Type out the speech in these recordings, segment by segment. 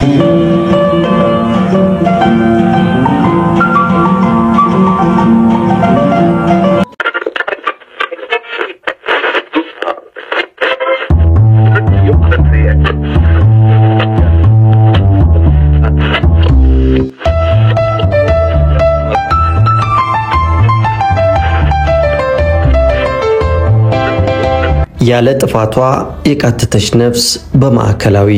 ያለ ጥፋቷ የቃተተች ነፍስ በማዕከላዊ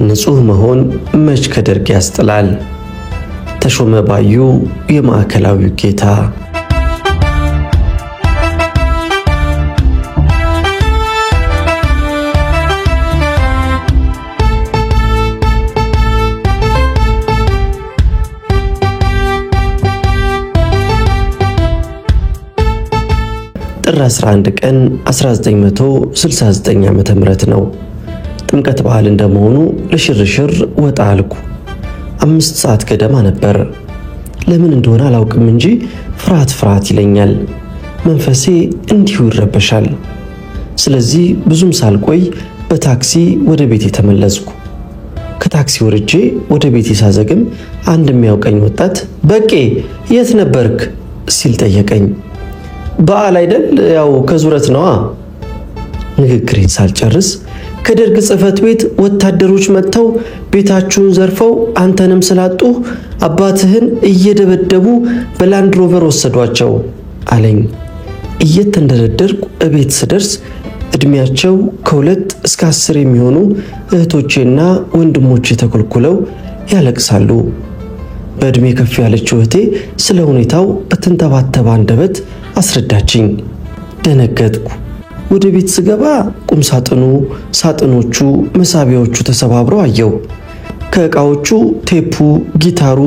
ንጹህ መሆን መች ከደርግ ያስጥላል። ተሾመ ባዩ የማዕከላዊ ጌታ ጥር 11 ቀን 1969 ዓመተ ምህረት ነው። ጥምቀት በዓል እንደመሆኑ ለሽርሽር ወጣ አልኩ። 5 ሰዓት ገደማ ነበር። ለምን እንደሆነ አላውቅም እንጂ ፍርሃት ይለኛል። መንፈሴ እንዲሁ ይረበሻል። ስለዚህ ብዙም ሳልቆይ በታክሲ ወደ ቤቴ ተመለስኩ። ከታክሲ ወርጄ ወደ ቤቴ ሳዘግም አንድ የሚያውቀኝ ወጣት በቄ የት ነበርክ ሲል ጠየቀኝ። በዓል አይደል ያው ከዙረት ነዋ። ንግግሬን ሳልጨርስ ከደርግ ጽሕፈት ቤት ወታደሮች መጥተው ቤታችሁን ዘርፈው አንተንም ስላጡ አባትህን እየደበደቡ በላንድ ሮቨር ወሰዷቸው አለኝ። እየተንደረደርኩ እቤት ስደርስ እድሜያቸው ከ2 እስከ 10 የሚሆኑ እህቶቼና ወንድሞቼ ተኮልኩለው ያለቅሳሉ። በእድሜ ከፍ ያለችው እህቴ ስለ ሁኔታው በተንተባተበ አንደበት አስረዳችኝ። ደነገጥኩ። ወደ ቤት ስገባ ቁም ሳጥኖቹ፣ መሳቢያዎቹ ተሰባብረው አየው። ከዕቃዎቹ ቴፑ፣ ጊታሩ፣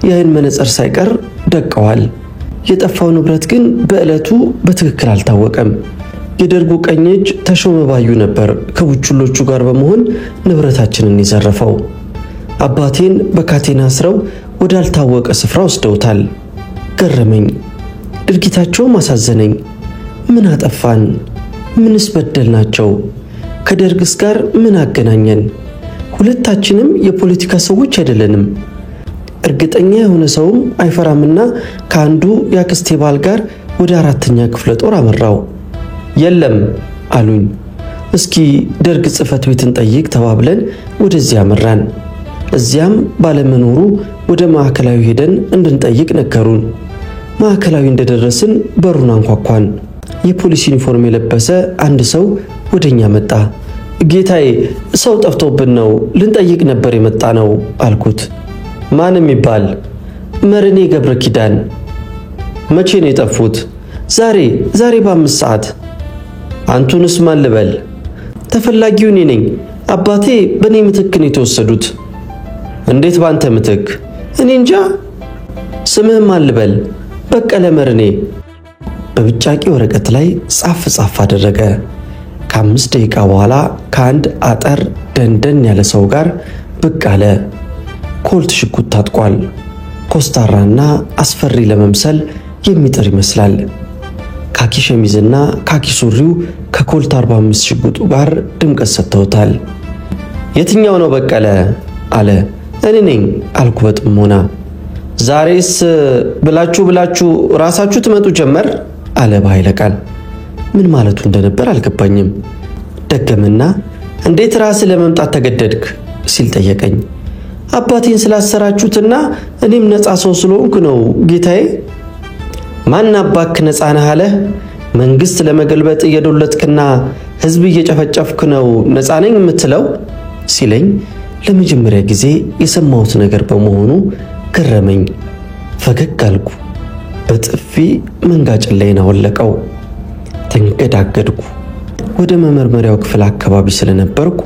የዓይን መነጽር ሳይቀር ደቀዋል። የጠፋው ንብረት ግን በዕለቱ በትክክል አልታወቀም። የደርጉ ቀኝ እጅ ተሾመ ባዩ ነበር ከቡችሎቹ ጋር በመሆን ንብረታችንን የዘረፈው። አባቴን በካቴና አስረው ወዳልታወቀ ስፍራ ወስደውታል። ገረመኝ። ድርጊታቸውም አሳዘነኝ። ምን አጠፋን? ምንስ በደልናቸው? ከደርግስ ጋር ምን አገናኘን? ሁለታችንም የፖለቲካ ሰዎች አይደለንም። እርግጠኛ የሆነ ሰውም አይፈራምና ከአንዱ ያክስቴ ባል ጋር ወደ 4ኛ ክፍለ ጦር አመራው። የለም አሉኝ። እስኪ ደርግ ጽሕፈት ቤትን ጠይቅ ተባብለን ወደዚያ አመራን። እዚያም ባለመኖሩ ወደ ማዕከላዊ ሄደን እንድንጠይቅ ነገሩን። ማዕከላዊ እንደደረስን በሩን አንኳኳን። የፖሊስ ዩኒፎርም የለበሰ አንድ ሰው ወደኛ መጣ። ጌታዬ ሰው ጠፍቶብን ነው ልንጠይቅ ነበር የመጣ ነው አልኩት። ማንም ይባል? መርኔ ገብረ ኪዳን። መቼ ነው የጠፉት? ዛሬ በ5 ሰዓት። አንቱንስ ማን ልበል? ተፈላጊው እኔ ነኝ። አባቴ በኔ ምትክ ነው የተወሰዱት። እንዴት ባንተ ምትክ? እኔ እንጃ። ስምህም ማን ልበል? በቀለ መርኔ። በብጫቂ ወረቀት ላይ ጻፍ አደረገ። ከ5 ደቂቃ በኋላ ከአንድ አጠር ደንደን ያለ ሰው ጋር ብቅ አለ። ኮልት ሽጉጥ ታጥቋል። ኮስታራና አስፈሪ ለመምሰል የሚጥር ይመስላል። ካኪ ሸሚዝና ካኪ ሱሪው ከኮልት 45 ሽጉጡ ጋር ድምቀት ሰጥተውታል። የትኛው ነው በቀለ አለ። እኔ ነኝ አልኩ በጥሞና። ዛሬስ ብላችሁ ራሳችሁ ትመጡ ጀመር አለ በኃይለ ቃል። ምን ማለቱ እንደነበር አልገባኝም። ደገመና እንዴት ራስ ለመምጣት ተገደድክ ሲል ጠየቀኝ። አባቴን ስላሰራችሁትና እኔም ነፃ ሰው ስለሆንኩ ነው ጌታዬ። ማን አባክ ነፃ ነህ አለ? መንግስት ለመገልበጥ እየዶለትክና ህዝብ እየጨፈጨፍክ ነው ነፃ ነኝ የምትለው ሲለኝ ለመጀመሪያ ጊዜ የሰማሁት ነገር በመሆኑ ገረመኝ። ፈገግ አልኩ። በጥፊ መንጋጭላይን አወለቀው። ተንገዳገድኩ። ወደ መመርመሪያው ክፍል አካባቢ ስለነበርኩ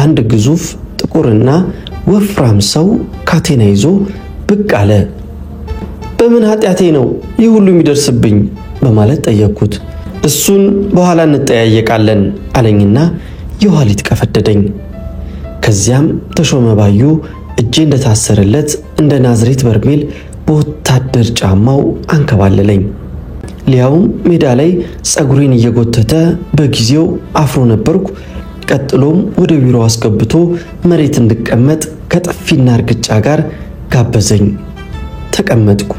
አንድ ግዙፍ ጥቁርና ወፍራም ሰው ካቴና ይዞ ብቅ አለ። በምን ኃጢያቴ ነው ይህ ሁሉ የሚደርስብኝ በማለት ጠየቅኩት። እሱን በኋላ እንጠያየቃለን አለኝና የኋሊት ቀፈደደኝ። ከዚያም ተሾመ ባዩ እጄ እንደታሰረለት እንደ ናዝሬት በርሜል በወታደር ጫማው አንከባለለኝ። ሊያውም ሜዳ ላይ ጸጉሬን እየጎተተ በጊዜው አፍሮ ነበርኩ። ቀጥሎም ወደ ቢሮ አስገብቶ መሬት እንድቀመጥ ከጥፊና እርግጫ ጋር ጋበዘኝ። ተቀመጥኩ።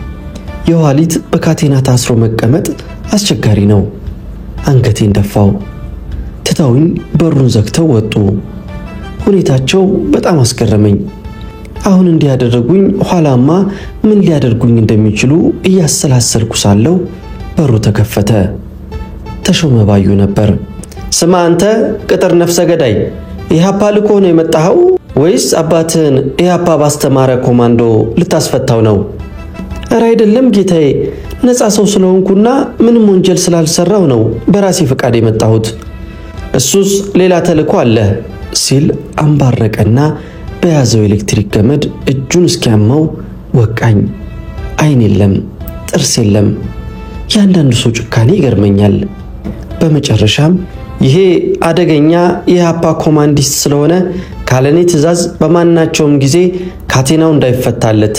የኋሊት በካቴና ታስሮ መቀመጥ አስቸጋሪ ነው። አንገቴን ደፋው። ትተውኝ በሩን ዘግተው ወጡ። ሁኔታቸው በጣም አስገረመኝ። አሁን እንዲያደርጉኝ ኋላማ ምን ሊያደርጉኝ እንደሚችሉ እያሰላሰልኩ ሳለው በሩ ተከፈተ። ተሾመ ባዩ ነበር። ስማ አንተ ቅጥር ነፍሰ ገዳይ፣ ኢህአፓ ልኮ ነው የመጣኸው ወይስ አባትህን ኢህአፓ ባስተማረ ኮማንዶ ልታስፈታው ነው? ኧረ አይደለም ጌታዬ፣ ነፃ ሰው ስለሆንኩና ምንም ወንጀል ስላልሰራው ነው በራሴ ፈቃድ የመጣሁት። እሱስ ሌላ ተልኮ አለ ሲል አንባረቀና በያዘው ኤሌክትሪክ ገመድ እጁን እስኪያመው ወቃኝ። አይን የለም፣ ጥርስ የለም። ያንዳንዱ ሰው ጭካኔ ይገርመኛል። በመጨረሻም ይሄ አደገኛ የኢህአፓ ኮማንዲስት ስለሆነ ካለኔ ትዕዛዝ በማናቸውም ጊዜ ካቴናው እንዳይፈታለት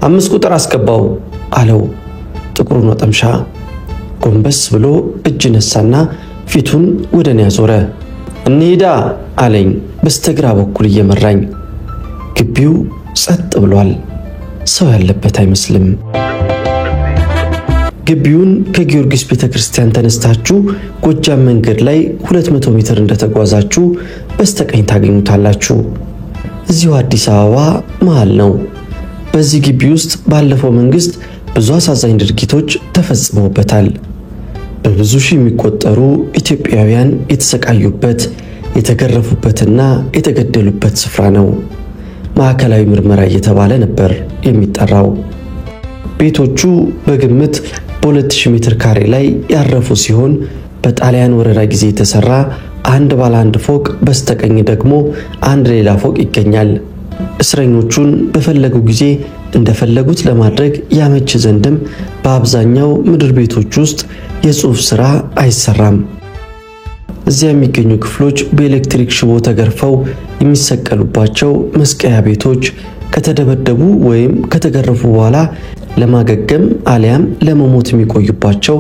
5 ቁጥር አስገባው አለው። ጥቁሩን ወጠምሻ ጎንበስ ብሎ እጅ ነሳና ፊቱን ወደኔ ያዞረ። እንሂዳ አለኝ በስተግራ በኩል እየመራኝ። ግቢው ጸጥ ብሏል። ሰው ያለበት አይመስልም። ግቢውን ከጊዮርጊስ ቤተክርስቲያን ተነስታችሁ ጎጃም መንገድ ላይ 200 ሜትር እንደተጓዛችሁ በስተቀኝ ታገኙታላችሁ። እዚሁ አዲስ አበባ መሃል ነው። በዚህ ግቢ ውስጥ ባለፈው መንግስት ብዙ አሳዛኝ ድርጊቶች ተፈጽመውበታል። በብዙ ሺህ የሚቆጠሩ ኢትዮጵያውያን የተሰቃዩበት፣ የተገረፉበትና የተገደሉበት ስፍራ ነው። ማዕከላዊ ምርመራ እየተባለ ነበር የሚጠራው። ቤቶቹ በግምት በ2000 ሜትር ካሬ ላይ ያረፉ ሲሆን በጣሊያን ወረራ ጊዜ የተሰራ አንድ ባለ አንድ ፎቅ በስተቀኝ ደግሞ አንድ ሌላ ፎቅ ይገኛል። እስረኞቹን በፈለጉ ጊዜ እንደፈለጉት ለማድረግ ያመች ዘንድም በአብዛኛው ምድር ቤቶች ውስጥ የጽሑፍ ሥራ አይሰራም። እዚያ የሚገኙ ክፍሎች በኤሌክትሪክ ሽቦ ተገርፈው የሚሰቀሉባቸው መስቀያ ቤቶች፣ ከተደበደቡ ወይም ከተገረፉ በኋላ ለማገገም አሊያም ለመሞት የሚቆዩባቸው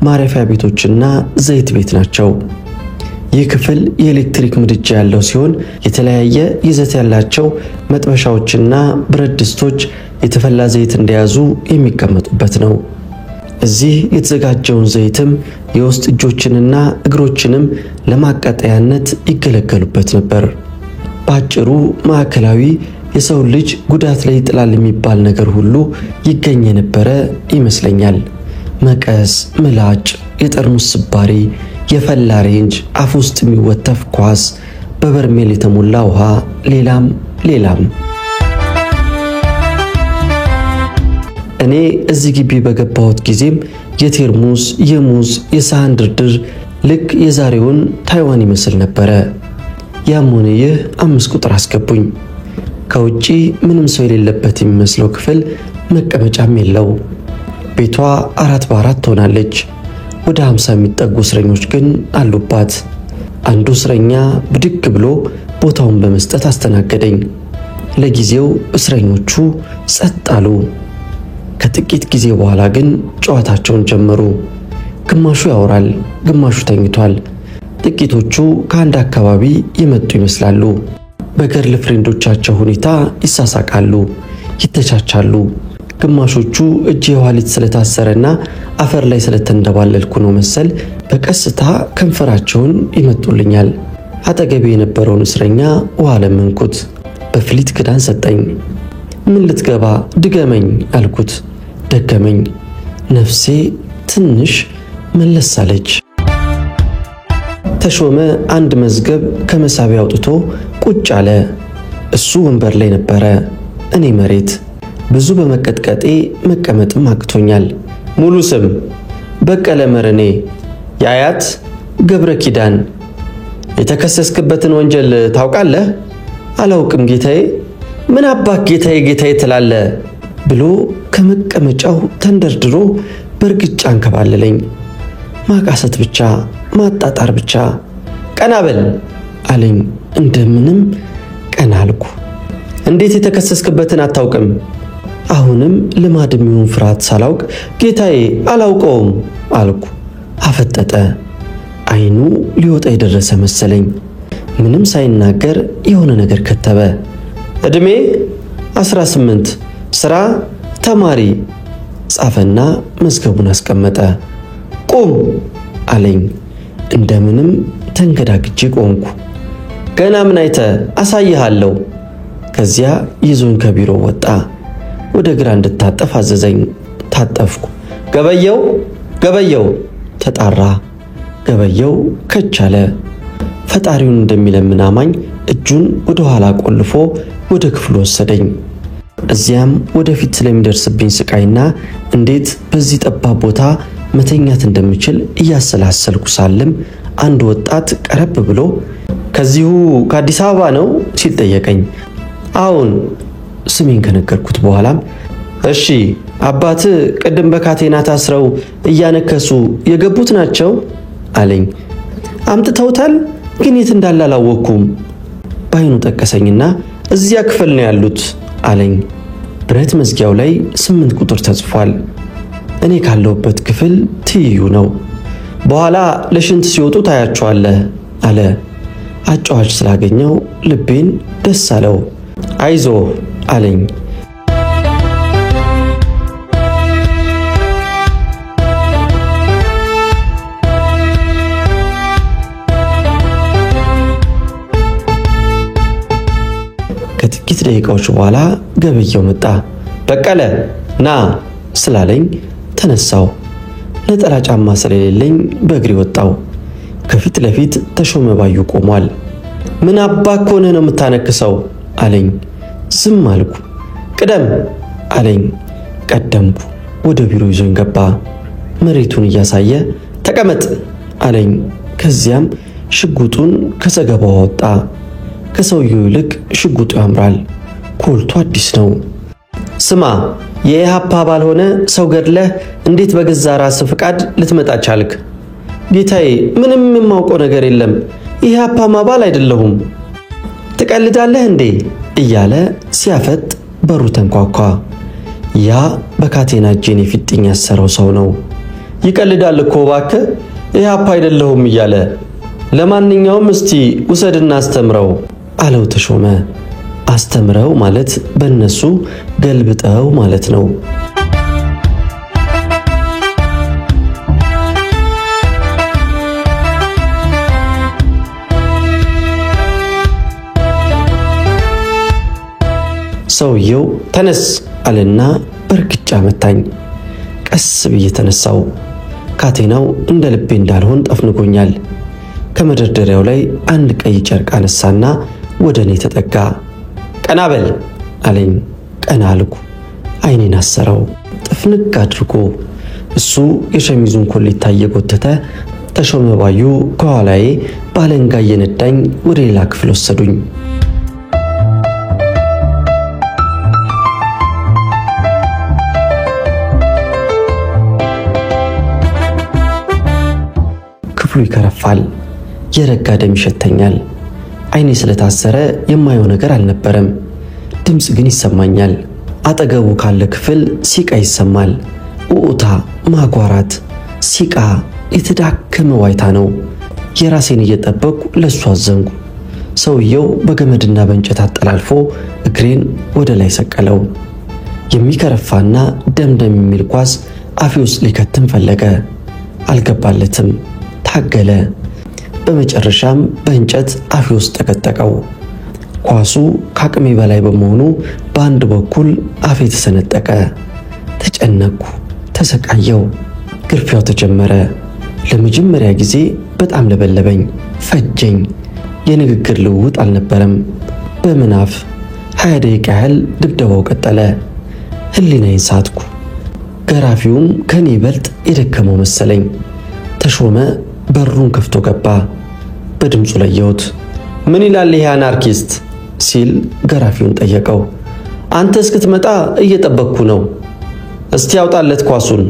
ማረፊያ ቤቶችና ዘይት ቤት ናቸው። ይህ ክፍል የኤሌክትሪክ ምድጃ ያለው ሲሆን የተለያየ ይዘት ያላቸው መጥበሻዎችና ብረት ድስቶች የተፈላ ዘይት እንደያዙ የሚቀመጡበት ነው። እዚህ የተዘጋጀውን ዘይትም የውስጥ እጆችንና እግሮችንም ለማቃጠያነት ይገለገሉበት ነበር። ባጭሩ ማዕከላዊ የሰው ልጅ ጉዳት ላይ ይጥላል የሚባል ነገር ሁሉ ይገኝ የነበረ ይመስለኛል። መቀስ፣ ምላጭ፣ የጠርሙስ ስባሪ፣ የፈላ ሬንጅ፣ አፍ ውስጥ የሚወተፍ ኳስ፣ በበርሜል የተሞላ ውሃ፣ ሌላም። እኔ እዚህ ግቢ በገባሁት ጊዜም የቴርሙስ፣ የሙዝ፣ የሳህን ድርድር ልክ የዛሬውን ታይዋን ይመስል ነበረ። ያም ሆነ ይህ 5 ቁጥር አስገቡኝ። ከውጪ ምንም ሰው የሌለበት የሚመስለው ክፍል መቀመጫም የለው። ቤቷ 4 በ4 ትሆናለች። ወደ 50 የሚጠጉ እስረኞች ግን አሉባት። አንዱ እስረኛ ብድግ ብሎ ቦታውን በመስጠት አስተናገደኝ። ለጊዜው እስረኞቹ ጸጥ አሉ። ከጥቂት ጊዜ በኋላ ግን ጨዋታቸውን ጀመሩ። ግማሹ ያወራል፣ ግማሹ ተኝቷል። ጥቂቶቹ ከአንድ አካባቢ የመጡ ይመስላሉ። በገርል ፍሬንዶቻቸው ሁኔታ ይሳሳቃሉ፣ ይተቻቻሉ። ግማሾቹ እጄ የኋሊት ስለታሰረና አፈር ላይ ስለተንደባለልኩ ነው መሰል በቀስታ ከንፈራቸውን ይመጡልኛል። አጠገቤ የነበረውን እስረኛ ውሃ ለመንኩት። በፍሊት ክዳን ሰጠኝ። ምን ልትገባ ድገመኝ አልኩት። ደገመኝ። ነፍሴ ትንሽ መለስ አለች። ተሾመ አንድ መዝገብ ከመሳቢያ አውጥቶ ቁጭ አለ። እሱ ወንበር ላይ ነበረ፣ እኔ መሬት። ብዙ በመቀጥቀጤ መቀመጥም አቅቶኛል። ሙሉ ስም በቀለ መረኔ፣ የአያት ገብረ ኪዳን። የተከሰስክበትን ወንጀል ታውቃለህ? አላውቅም ጌታዬ። ምን አባክ ጌታዬ ትላለህ ብሎ ከመቀመጫው ተንደርድሮ በርግጫ አንከባለለኝ። ማቃሰት ብቻ፣ ማጣጣር ብቻ። ቀና በል አለኝ። እንደምንም ቀና አልኩ። እንዴት የተከሰስክበትን አታውቅም? አሁንም ልማድም ይሁን ፍርሃት ሳላውቅ ጌታዬ አላውቀውም አልኩ። አፈጠጠ። አይኑ ሊወጣ የደረሰ መሰለኝ። ምንም ሳይናገር የሆነ ነገር ከተበ። እድሜ 18፣ ስራ ተማሪ ጻፈና መዝገቡን አስቀመጠ። ቁም አለኝ። እንደምንም ተንገዳግጄ ቆምኩ። ገና ምን አይተ አሳይሃለሁ። ከዚያ ይዞን ከቢሮ ወጣ። ወደ ግራ እንድታጠፍ አዘዘኝ። ታጠፍኩ። ገበየው ተጣራ። ገበየው ከቻለ ፈጣሪውን እንደሚለምን አማኝ እጁን ወደ ኋላ ቆልፎ ወደ ክፍሉ ወሰደኝ። እዚያም ወደፊት ስለሚደርስብኝ ስቃይና እንዴት በዚህ ጠባብ ቦታ መተኛት እንደምችል እያሰላሰልኩ ሳለም አንድ ወጣት ቀረብ ብሎ ከዚሁ ከአዲስ አበባ ነው ሲል ጠየቀኝ። አሁን ስሜን ከነገርኩት በኋላም እሺ አባት ቅድም በካቴና ታስረው እያነከሱ የገቡት ናቸው አለኝ። አምጥተውታል ግን የት እንዳለ አላወኩም። ባይኑ ጠቀሰኝና እዚያ ክፍል ነው ያሉት አለኝ። ብረት መዝጊያው ላይ 8 ቁጥር ተጽፏል። እኔ ካለሁበት ክፍል ትይዩ ነው። በኋላ ለሽንት ሲወጡ ታያቸዋለህ አለ። አጫዋች ስላገኘው ልቤን ደስ አለው። አይዞ አለኝ። ከጥቂት ደቂቃዎች በኋላ ገበየው መጣ። በቀለ ና ስላለኝ ተነሳው። ነጠላ ጫማ ስለሌለኝ በእግሬ ወጣው። ከፊት ለፊት ተሾመ ባዩ ቆሟል። ምን አባክ ሆነ ነው የምታነክሰው አለኝ። ዝም አልኩ። ቅደም አለኝ። ቀደምኩ። ወደ ቢሮ ይዞኝ ገባ። መሬቱን እያሳየ ተቀመጥ አለኝ። ከዚያም ሽጉጡን ከሰገባው ወጣ። ከሰውየው ይልቅ ሽጉጡ ያምራል። ኮልቱ አዲስ ነው። ስማ የኢሃፓ ባልሆነ ሰው ገድለህ እንዴት በገዛ ራስ ፍቃድ ልትመጣ ቻልክ? ጌታዬ ምንም የማውቀው ነገር የለም። ኢሃፓ ማባል አይደለሁም። ትቀልዳለህ እንዴ እያለ ሲያፈጥ በሩ ተንኳኳ። ያ በካቴና እጄን የፊጥኝ ያሰረው ሰው ነው። ይቀልዳል እኮ እባክህ ኢሃፓ አይደለሁም እያለ። ለማንኛውም እስቲ ውሰድና አስተምረው አለው ተሾመ። አስተምረው ማለት በእነሱ ገልብጠው ማለት ነው። ሰውየው ተነስ አለና በርግጫ መታኝ። ቀስ ብዬ ተነሳው። ካቴናው እንደ ልቤ እንዳልሆን ጠፍንጎኛል። ከመደርደሪያው ላይ አንድ ቀይ ጨርቅ አነሳና ወደኔ ተጠጋ። ቀና በል አለኝ። ቀና አልኩ። አይኔን አሰረው ጥፍንግ አድርጎ። እሱ የሸሚዙን ኮሌታ እየጎተተ ተሾመ ባዩ ከኋላዬ ባለንጋ እየነዳኝ ወደ ሌላ ክፍል ወሰዱኝ። ክፍሉ ይከረፋል። የረጋ ደም ይሸተኛል። አይኔ ስለታሰረ የማየው ነገር አልነበረም። ድምጽ ግን ይሰማኛል። አጠገቡ ካለ ክፍል ሲቃ ይሰማል። ኡኡታ፣ ማጓራት፣ ሲቃ፣ የተዳከመ ዋይታ ነው። የራሴን እየጠበቅኩ ለሱ አዘንኩ። ሰውየው በገመድና በእንጨት አጠላልፎ እግሬን ወደ ላይ ሰቀለው። የሚከረፋና ደምደም የሚል ኳስ አፌ ውስጥ ሊከትም ፈለገ። አልገባለትም። ታገለ። በመጨረሻም በእንጨት አፌ ውስጥ ተቀጠቀው። ኳሱ ከአቅሜ በላይ በመሆኑ በአንድ በኩል አፌ ተሰነጠቀ። ተጨነኩ፣ ተሰቃየው። ግርፊያው ተጀመረ። ለመጀመሪያ ጊዜ በጣም ለበለበኝ፣ ፈጀኝ። የንግግር ልውውጥ አልነበረም። በምናፍ 20 ደቂቃ ያህል ድብደባው ቀጠለ። ህሊናዬን ሳትኩ። ገራፊውም ከኔ ይበልጥ የደከመው መሰለኝ። ተሾመ በሩን ከፍቶ ገባ። በድምፁ ለየሁት። ምን ይላል ይሄ አናርኪስት ሲል ገራፊውን ጠየቀው። አንተ እስክትመጣ እየጠበቅኩ ነው። እስቲ ያውጣለት ኳሱን።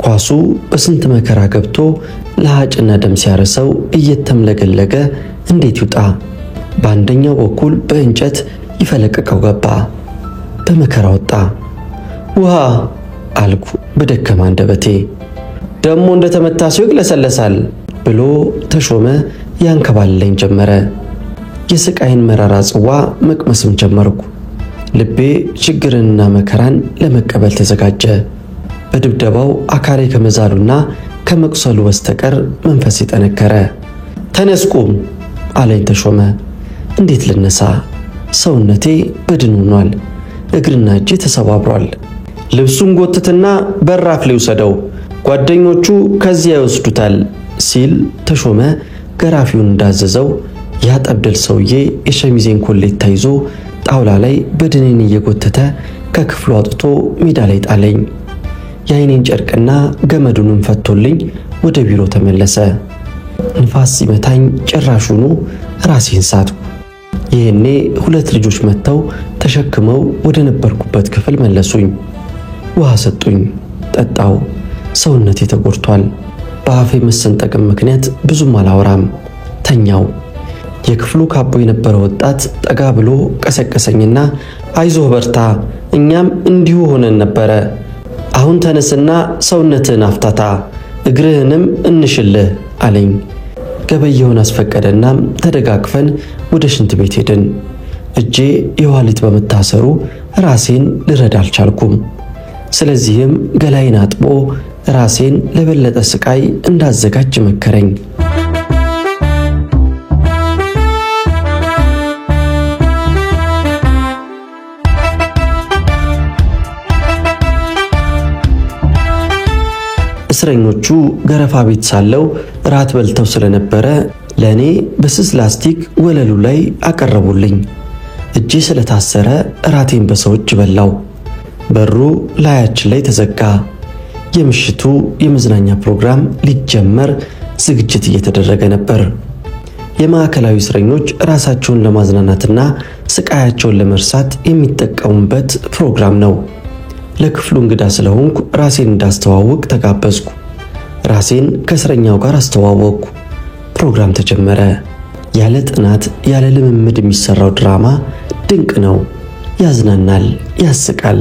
ኳሱ በስንት መከራ ገብቶ ለሃጭና ደም ሲያረሰው እየተምለገለገ እንዴት ይውጣ? በአንደኛው በኩል በእንጨት ይፈለቀቀው ገባ። በመከራ ወጣ። ውሃ አልኩ በደከማ አንደበቴ። ደሞ እንደተመታ ሰው ይቅለሰለሳል ብሎ ተሾመ ያንከባለኝ ጀመረ። የስቃይን መራራ ጽዋ መቅመስም ጀመርኩ። ልቤ ችግርንና መከራን ለመቀበል ተዘጋጀ። በድብደባው አካሌ ከመዛሉና ከመቅሰሉ በስተቀር መንፈሴ ጠነከረ። ተነስቁም አለኝ ተሾመ። እንዴት ልነሳ? ሰውነቴ በድን ሆኗል። እግርና እጄ ተሰባብሯል። ልብሱን ጎትትና በራፍ ላይ ወሰደው፣ ጓደኞቹ ከዚያ ይወስዱታል ሲል ተሾመ ገራፊውን እንዳዘዘው ያጠብደል ሰውዬ የሸሚዜን ኮሌታ ይዞ ጣውላ ላይ በድኔን እየጎተተ ከክፍሉ አውጥቶ ሜዳ ላይ ጣለኝ። የአይኔን ጨርቅና ገመዱንም ፈቶልኝ ወደ ቢሮ ተመለሰ። ንፋስ ሲመታኝ ጭራሹኑ ራሴን ሳትኩ። ይሄኔ ሁለት ልጆች መጥተው ተሸክመው ወደ ነበርኩበት ክፍል መለሱኝ። ውሃ ሰጡኝ፣ ጠጣው። ሰውነቴ ተጎድቷል። በአፌ መሰንጠቅም ምክንያት ብዙም አላወራም። ተኛው። የክፍሉ ካቦ የነበረ ወጣት ጠጋ ብሎ ቀሰቀሰኝና አይዞህ በርታ፣ እኛም እንዲሁ ሆነን ነበረ። አሁን ተነስና ሰውነትህን አፍታታ፣ እግርህንም እንሽልህ አለኝ። ገበየውን አስፈቀደና ተደጋግፈን ወደ ሽንት ቤት ሄድን። እጄ የዋሊት በመታሰሩ ራሴን ልረዳ አልቻልኩም። ስለዚህም ገላይን አጥቦ ራሴን ለበለጠ ስቃይ እንዳዘጋጅ መከረኝ። እስረኞቹ ገረፋ ቤት ሳለው ራት በልተው ስለነበረ ለኔ በስስ ላስቲክ ወለሉ ላይ አቀረቡልኝ። እጄ ስለታሰረ ራቴን በሰዎች በላው። በሩ ላያችን ላይ ተዘጋ። የምሽቱ የመዝናኛ ፕሮግራም ሊጀመር ዝግጅት እየተደረገ ነበር። የማዕከላዊ እስረኞች ራሳቸውን ለማዝናናትና ስቃያቸውን ለመርሳት የሚጠቀሙበት ፕሮግራም ነው። ለክፍሉ እንግዳ ስለሆንኩ ራሴን እንዳስተዋወቅ ተጋበዝኩ። ራሴን ከእስረኛው ጋር አስተዋወቅኩ። ፕሮግራም ተጀመረ። ያለ ጥናት ያለ ልምምድ የሚሰራው ድራማ ድንቅ ነው። ያዝናናል፣ ያስቃል።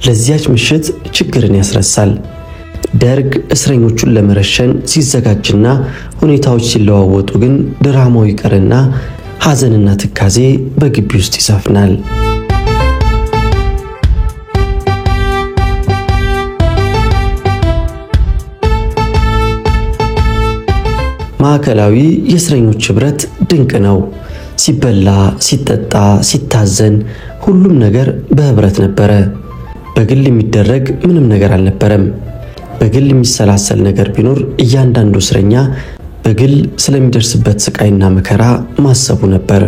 ለዚያች ምሽት ችግርን ያስረሳል። ደርግ እስረኞቹን ለመረሸን ሲዘጋጅና ሁኔታዎች ሲለዋወጡ ግን ድራማው ይቀርና ሐዘንና ትካዜ በግቢ ውስጥ ይሰፍናል። ማዕከላዊ የእስረኞች ህብረት ድንቅ ነው። ሲበላ፣ ሲጠጣ፣ ሲታዘን ሁሉም ነገር በህብረት ነበረ። በግል የሚደረግ ምንም ነገር አልነበረም። በግል የሚሰላሰል ነገር ቢኖር እያንዳንዱ እስረኛ በግል ስለሚደርስበት ስቃይና መከራ ማሰቡ ነበር።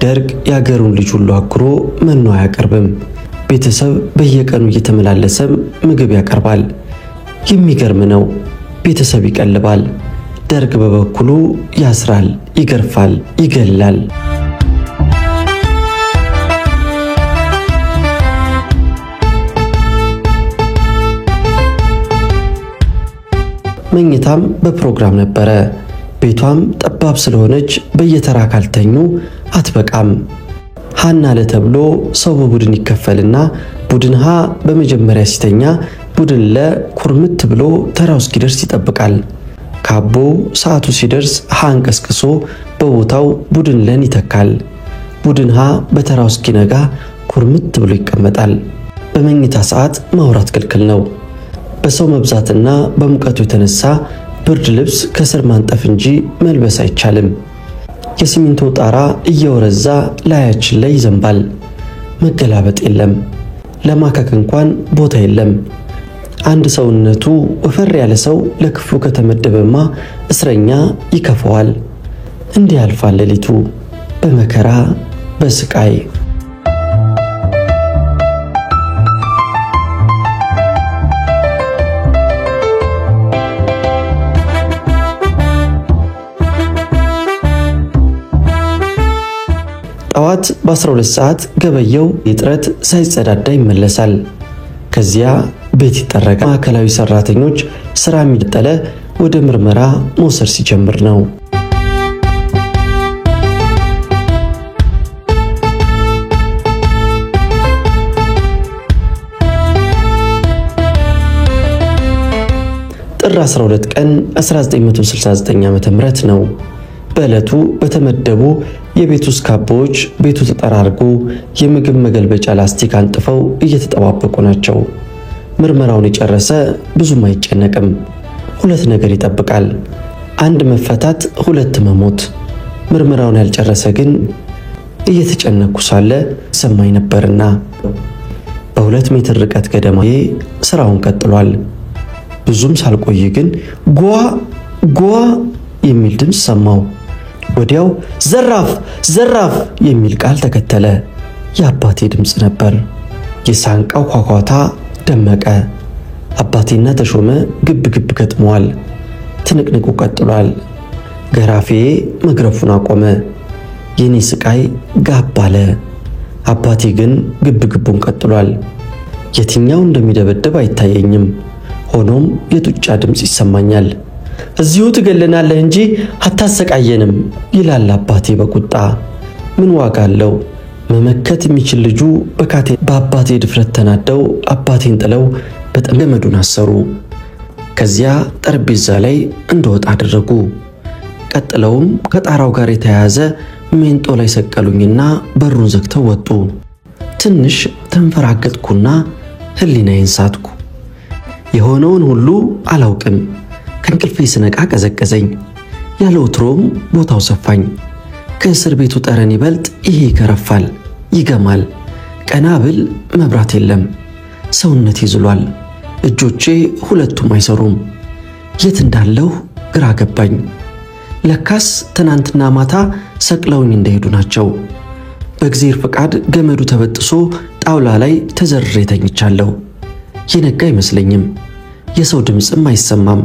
ደርግ ያገሩን ልጅ ሁሉ አክሮ መኖ አያቀርብም። ቤተሰብ በየቀኑ እየተመላለሰም ምግብ ያቀርባል። የሚገርም ነው። ቤተሰብ ይቀልባል። ደርግ በበኩሉ ያስራል፣ ይገርፋል፣ ይገላል። መኝታም በፕሮግራም ነበረ። ቤቷም ጠባብ ስለሆነች በየተራ ካልተኙ አትበቃም። ሃና ለተብሎ ሰው በቡድን ይከፈልና ቡድን ሀ በመጀመሪያ ሲተኛ ቡድን ለ ኩርምት ብሎ ተራው እስኪደርስ ይጠብቃል። ካቦ ሰዓቱ ሲደርስ ሃን ቀስቅሶ በቦታው ቡድን ለን ይተካል። ቡድን ሀ በተራው እስኪነጋ ኩርምት ብሎ ይቀመጣል። በመኝታ ሰዓት ማውራት ክልክል ነው። በሰው መብዛትና በሙቀቱ የተነሳ ብርድ ልብስ ከስር ማንጠፍ እንጂ መልበስ አይቻልም። የሲሚንቶ ጣራ እየወረዛ ላያችን ላይ ይዘንባል። መገላበጥ የለም። ለማከክ እንኳን ቦታ የለም። አንድ ሰውነቱ ወፈር ያለ ሰው ለክፍሉ ከተመደበማ እስረኛ ይከፈዋል። እንዲህ ያልፋል ሌሊቱ በመከራ በስቃይ። ጠዋት በ12 ሰዓት ገበየው የጥረት ሳይጸዳዳ ይመለሳል። ከዚያ ቤት ይጠረቃል። ማዕከላዊ ሰራተኞች ስራ የሚጠለ ወደ ምርመራ መውሰድ ሲጀምር ነው። ጥር 12 ቀን 1969 ዓ.ም ነው። በዕለቱ በተመደቡ የቤት ውስጥ ካቦዎች ቤቱ ተጠራርጎ የምግብ መገልበጫ ላስቲክ አንጥፈው እየተጠባበቁ ናቸው። ምርመራውን የጨረሰ ብዙም አይጨነቅም። ሁለት ነገር ይጠብቃል። አንድ መፈታት፣ ሁለት መሞት። ምርመራውን ያልጨረሰ ግን እየተጨነኩ ሳለ ሰማይ ነበርና በ2 ሜትር ርቀት ገደማ ስራውን ቀጥሏል። ብዙም ሳልቆይ ግን ጓ የሚል ድምፅ ሰማው። ወዲያው ዘራፍ ዘራፍ የሚል ቃል ተከተለ። የአባቴ ድምፅ ነበር። የሳንቃው ኳኳታ ደመቀ። አባቴና ተሾመ ግብ ገጥመዋል። ትንቅንቁ ቀጥሏል። ገራፌ መግረፉን አቆመ። የኔ ስቃይ ጋብ አለ። አባቴ ግን ግቡን ቀጥሏል። የትኛው እንደሚደበደብ አይታየኝም። ሆኖም የጡጫ ድምፅ ይሰማኛል። እዚሁ ትገለናለህ እንጂ አታሰቃየንም ይላል አባቴ በቁጣ። ምን ዋጋ አለው? መመከት የሚችል ልጁ በአባቴ ድፍረት ተናደው አባቴን ጥለው በገመዱን አሰሩ። ከዚያ ጠረጴዛ ላይ እንደወጣ አደረጉ። ቀጥለውም ከጣራው ጋር የተያያዘ ሜንጦ ላይ ሰቀሉኝና በሩን ዘግተው ወጡ። ትንሽ ተንፈራገጥኩና ህሊናዬን ሳትኩ። የሆነውን ሁሉ አላውቅም። ከእንቅልፌ ስነቃ ቀዘቀዘኝ። ያለ ወትሮም ቦታው ሰፋኝ። ከእስር ቤቱ ጠረን ይበልጥ ይሄ ይከረፋል፣ ይገማል። ቀና ብል መብራት የለም። ሰውነቴ ይዝሏል። እጆቼ ሁለቱም አይሰሩም። የት እንዳለሁ ግራ ገባኝ። ለካስ ትናንትና ማታ ሰቅለውኝ እንደሄዱ ናቸው። በእግዚአብሔር ፈቃድ ገመዱ ተበጥሶ ጣውላ ላይ ተዘርሬ ተኝቻለሁ። የነጋ አይመስለኝም። የሰው ድምፅም አይሰማም።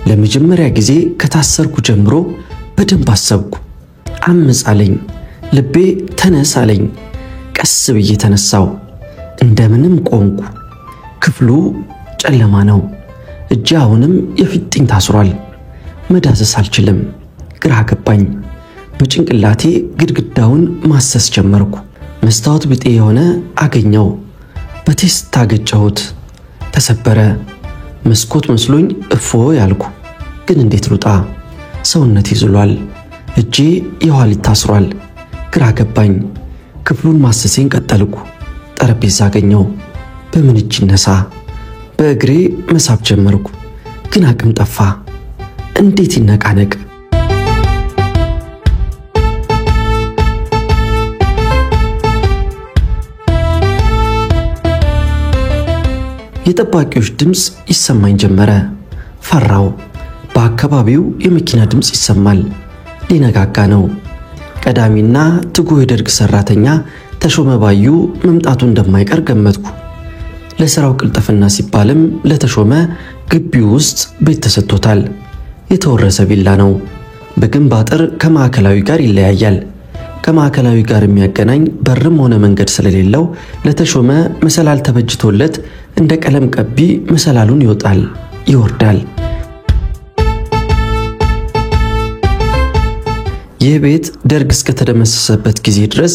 ለመጀመሪያ ጊዜ ከታሰርኩ ጀምሮ በደንብ አሰብኩ። አምፅ አለኝ። ልቤ ተነስ አለኝ። ቀስ ብዬ ተነሳው። እንደምንም ቆምኩ። ክፍሉ ጨለማ ነው። እጄ አሁንም የፊጥኝ ታስሯል። መዳሰስ አልችልም። ግራ ገባኝ። በጭንቅላቴ ግድግዳውን ማሰስ ጀመርኩ። መስታወት ብጤ የሆነ አገኘው። በቴስታ ገጨሁት። ተሰበረ። መስኮት መስሎኝ እፎ ያልኩ። ግን እንዴት ልውጣ? ሰውነት ይዝሏል። እጄ የኋሊት ታስሯል። ግራ ገባኝ። ክፍሉን ማሰሴን ቀጠልኩ። ጠረጴዛ አገኘው። በምን እጅ ይነሳ? በእግሬ መሳብ ጀመርኩ። ግን አቅም ጠፋ። እንዴት ይነቃነቅ? የጠባቂዎች ድምፅ ይሰማኝ ጀመረ። ፈራው። በአካባቢው የመኪና ድምፅ ይሰማል። ሊነጋጋ ነው። ቀዳሚና ትጉህ የደርግ ሰራተኛ ተሾመ ባዩ መምጣቱ እንደማይቀር ገመትኩ። ለሥራው ቅልጥፍና ሲባልም ለተሾመ ግቢው ውስጥ ቤት ተሰጥቶታል። የተወረሰ ቪላ ነው። በግንብ አጥር ከማዕከላዊ ጋር ይለያያል። ከማዕከላዊ ጋር የሚያገናኝ በርም ሆነ መንገድ ስለሌለው ለተሾመ መሰላል ተበጅቶለት እንደ ቀለም ቀቢ መሰላሉን ይወጣል፣ ይወርዳል። ይህ ቤት ደርግ እስከተደመሰሰበት ጊዜ ድረስ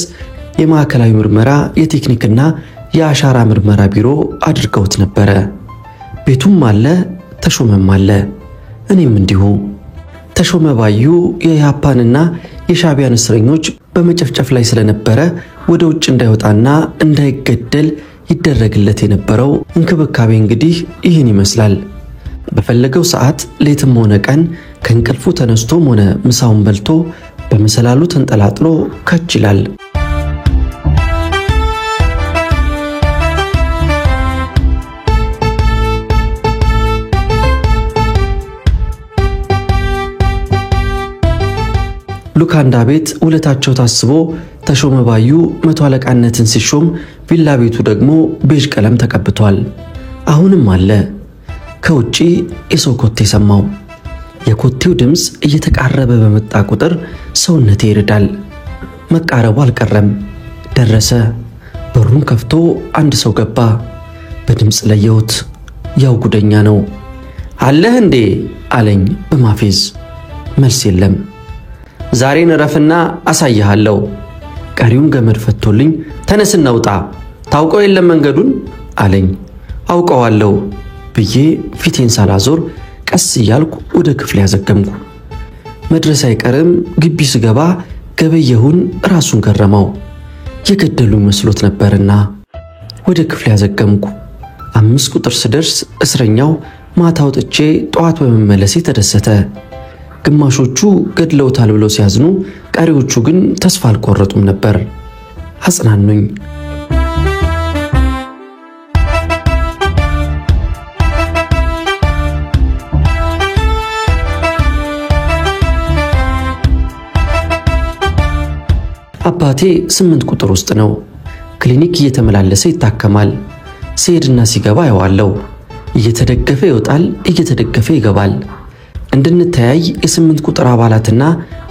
የማዕከላዊ ምርመራ የቴክኒክና የአሻራ ምርመራ ቢሮ አድርገውት ነበረ። ቤቱም አለ፣ ተሾመም አለ። እኔም እንዲሁ። ተሾመ ባዩ የኢህአፓንና የሻዕቢያን እስረኞች በመጨፍጨፍ ላይ ስለነበረ ወደ ውጭ እንዳይወጣና እንዳይገደል ይደረግለት የነበረው እንክብካቤ እንግዲህ ይህን ይመስላል። በፈለገው ሰዓት ሌትም ሆነ ቀን ከእንቅልፉ ተነስቶም ሆነ ምሳውን በልቶ በመሰላሉ ተንጠላጥሎ ከች ይላል። ሉካንዳ ቤት ውለታቸው ታስቦ ተሾመ ባዩ መቶ አለቃነትን ሲሾም ቪላ ቤቱ ደግሞ ቤጅ ቀለም ተቀብቷል። አሁንም አለ። ከውጪ የሰው ኮቴ ሰማው። የኮቴው ድምፅ እየተቃረበ በመጣ ቁጥር ሰውነቴ ይርዳል። መቃረቡ አልቀረም። ደረሰ። በሩን ከፍቶ አንድ ሰው ገባ። በድምፅ ለየሁት። ያው ጉደኛ ነው። አለህ እንዴ አለኝ በማፌዝ። መልስ የለም። ዛሬን ረፍና አሳይሃለሁ። ቀሪውን ገመድ ፈቶልኝ ተነስና ውጣ፣ ታውቀው የለም መንገዱን አለኝ። አውቀዋለሁ ብዬ ፊቴን ሳላዞር ቀስ እያልኩ ወደ ክፍሌ ያዘገምኩ። መድረስ አይቀርም ግቢ ስገባ ገበየሁን ራሱን ገረመው። የገደሉኝ መስሎት ነበርና ወደ ክፍሌ ያዘገምኩ። 5 ቁጥር ስደርስ እስረኛው ማታ ወጥቼ ጠዋት በመመለሴ ተደሰተ። ግማሾቹ ገድለውታል ብለው ሲያዝኑ፣ ቀሪዎቹ ግን ተስፋ አልቆረጡም ነበር። አጽናኑኝ። አባቴ 8 ቁጥር ውስጥ ነው። ክሊኒክ እየተመላለሰ ይታከማል። ሲሄድና ሲገባ ያዋለው እየተደገፈ ይወጣል፣ እየተደገፈ ይገባል። እንድንተያይ የ8 ቁጥር አባላትና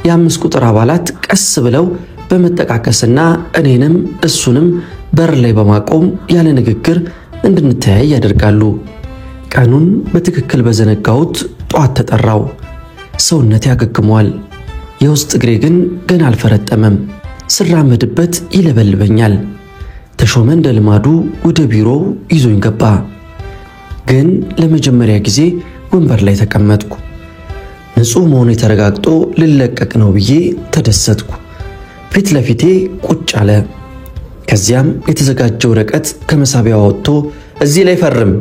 የ5 ቁጥር አባላት ቀስ ብለው በመጠቃቀስና እኔንም እሱንም በር ላይ በማቆም ያለ ንግግር እንድንተያይ ያደርጋሉ። ቀኑን በትክክል በዘነጋሁት ጧት ተጠራው። ሰውነቴ ያገግሟል። የውስጥ እግሬ ግን ገና አልፈረጠመም። ስራመድበት ይለበልበኛል። ተሾመ እንደ ልማዱ ወደ ቢሮው ይዞኝ ገባ። ግን ለመጀመሪያ ጊዜ ወንበር ላይ ተቀመጥኩ። ንጹህ መሆኑ ተረጋግጦ ልለቀቅ ነው ብዬ ተደሰትኩ። ፊት ለፊቴ ቁጭ አለ። ከዚያም የተዘጋጀው ወረቀት ከመሳቢያው ወጥቶ እዚህ ላይ ፈርም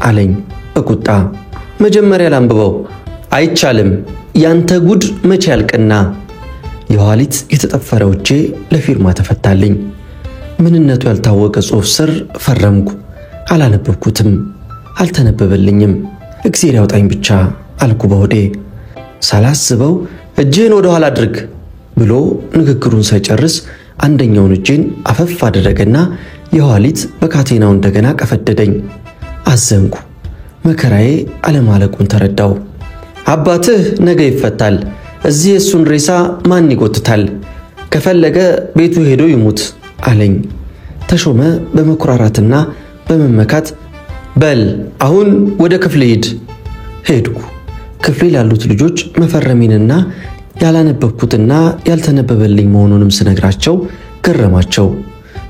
አለኝ በቁጣ። መጀመሪያ ላንብበው። አይቻልም፣ ያንተ ጉድ መቼ ያልቅና። የኋሊት የተጠፈረው እጄ ለፊርማ ተፈታልኝ። ምንነቱ ያልታወቀ ጽሑፍ ስር ፈረምኩ። አላነበብኩትም፣ አልተነበበልኝም። እግዚአብሔር ያውጣኝ ብቻ አልኩ በሆዴ። ሳላስበው እጄን ወደ ኋላ አድርግ ብሎ ንግግሩን ሳይጨርስ አንደኛውን እጄን አፈፍ አደረገና የኋሊት በካቴናው እንደገና ቀፈደደኝ። አዘንኩ። መከራዬ አለማለቁን ተረዳው። አባትህ ነገ ይፈታል። እዚህ እሱን ሬሳ ማን ይጎትታል? ከፈለገ ቤቱ ሄዶ ይሙት አለኝ። ተሾመ በመኩራራትና በመመካት በል አሁን ወደ ክፍል ሂድ። ሄድኩ። ክፍል ያሉት ልጆች መፈረሚንና ያላነበብኩትና ያልተነበበልኝ መሆኑንም ስነግራቸው ገረማቸው።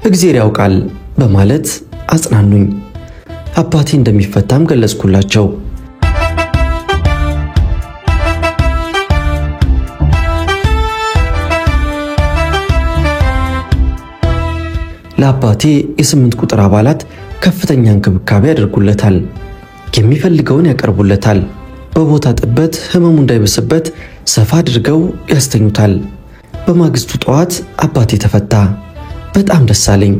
እግዚአብሔር ያውቃል በማለት አጽናኑኝ። አባቴ እንደሚፈታም ገለጽኩላቸው። ለአባቴ የ8 ቁጥር አባላት ከፍተኛ እንክብካቤ ያደርጉለታል። የሚፈልገውን ያቀርቡለታል። በቦታ ጥበት ህመሙ እንዳይበስበት ሰፋ አድርገው ያስተኙታል። በማግስቱ ጠዋት አባቴ ተፈታ። በጣም ደስ አለኝ።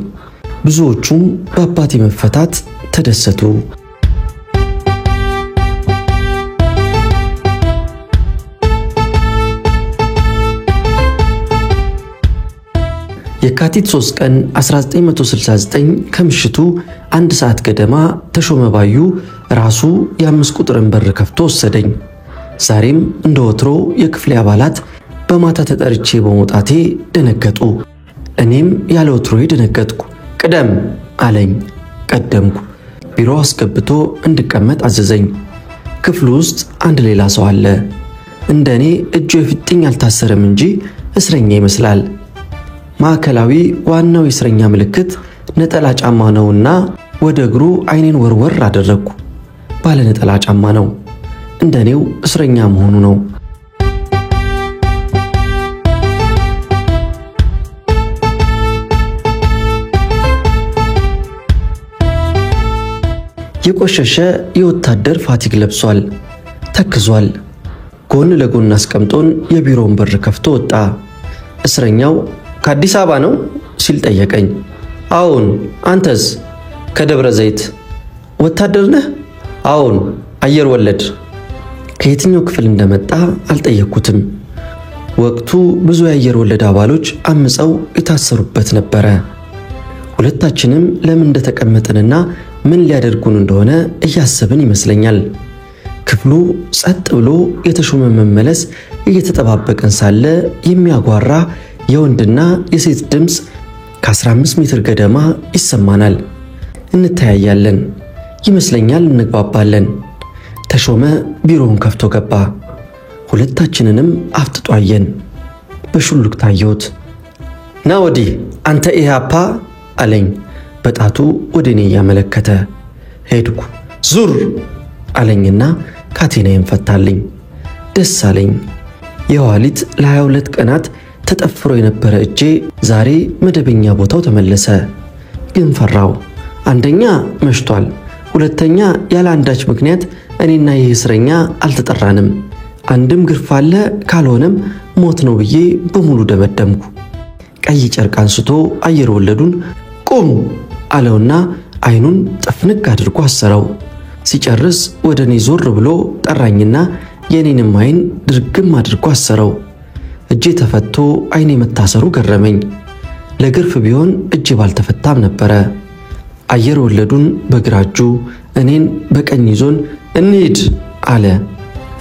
ብዙዎቹም በአባቴ መፈታት ተደሰቱ። የካቲት 3 ቀን 1969 ከምሽቱ 1 ሰዓት ገደማ ተሾመ ባዩ ራሱ የ5 ቁጥርን በር ከፍቶ ወሰደኝ። ዛሬም እንደወትሮ የክፍሌ አባላት በማታ ተጠርቼ በመውጣቴ ደነገጡ። እኔም ያለ ወትሮዬ ደነገጥኩ። ቅደም አለኝ። ቀደምኩ። ቢሮ አስገብቶ እንድቀመጥ አዘዘኝ። ክፍሉ ውስጥ አንድ ሌላ ሰው አለ። እንደኔ እጁ የፍጥኝ አልታሰረም እንጂ እስረኛ ይመስላል። ማዕከላዊ ዋናው የእስረኛ ምልክት ነጠላ ጫማ ነውና ወደ እግሩ አይኔን ወርወር አደረግኩ። ባለ ነጠላ ጫማ ነው። እንደኔው እስረኛ መሆኑ ነው። የቆሸሸ የወታደር ፋቲግ ለብሷል። ተክዟል። ጎን ለጎን አስቀምጦን የቢሮውን በር ከፍቶ ወጣ። እስረኛው ከአዲስ አበባ ነው ሲል ጠየቀኝ። አዎን። አንተስ? ከደብረ ዘይት። ወታደር ነህ? አዎን። አየር ወለድ። ከየትኛው ክፍል እንደመጣ አልጠየቅኩትም። ወቅቱ ብዙ የአየር ወለድ አባሎች አምፀው የታሰሩበት ነበረ። ሁለታችንም ለምን እንደተቀመጥንና ምን ሊያደርጉን እንደሆነ እያሰብን ይመስለኛል። ክፍሉ ጸጥ ብሎ የተሾመ መመለስ እየተጠባበቀን ሳለ የሚያጓራ የወንድና የሴት ድምጽ ከ15 ሜትር ገደማ ይሰማናል። እንተያያለን። ይመስለኛል እንግባባለን። ተሾመ ቢሮውን ከፍቶ ገባ። ሁለታችንንም አፍጥጦ አየን። በሹልክታ አየሁት። ና ወዲህ አንተ ኢህአፓ አለኝ በጣቱ ወደ እኔ ያመለከተ። ሄድኩ። ዙር አለኝና ካቴናዬን ፈታልኝ። ደስ አለኝ። የኋሊት ለ22 ቀናት ተጠፍሮ የነበረ እጄ ዛሬ መደበኛ ቦታው ተመለሰ። ግን ፈራው። አንደኛ መሽቷል፣ ሁለተኛ ያለ አንዳች ምክንያት እኔና ይህ እስረኛ አልተጠራንም። አንድም ግርፍ አለ፣ ካልሆነም ሞት ነው ብዬ በሙሉ ደመደምኩ። ቀይ ጨርቅ አንስቶ አየር ወለዱን ቁም አለውና አይኑን ጥፍንቅ አድርጎ አሰረው። ሲጨርስ ወደ እኔ ዞር ብሎ ጠራኝና የኔንም አይን ድርግም አድርጎ አሰረው። እጄ ተፈቶ አይኔ መታሰሩ ገረመኝ። ለግርፍ ቢሆን እጄ ባልተፈታም ነበረ። አየር ወለዱን በግራ እጁ እኔን በቀኝ ይዞን እንሂድ አለ።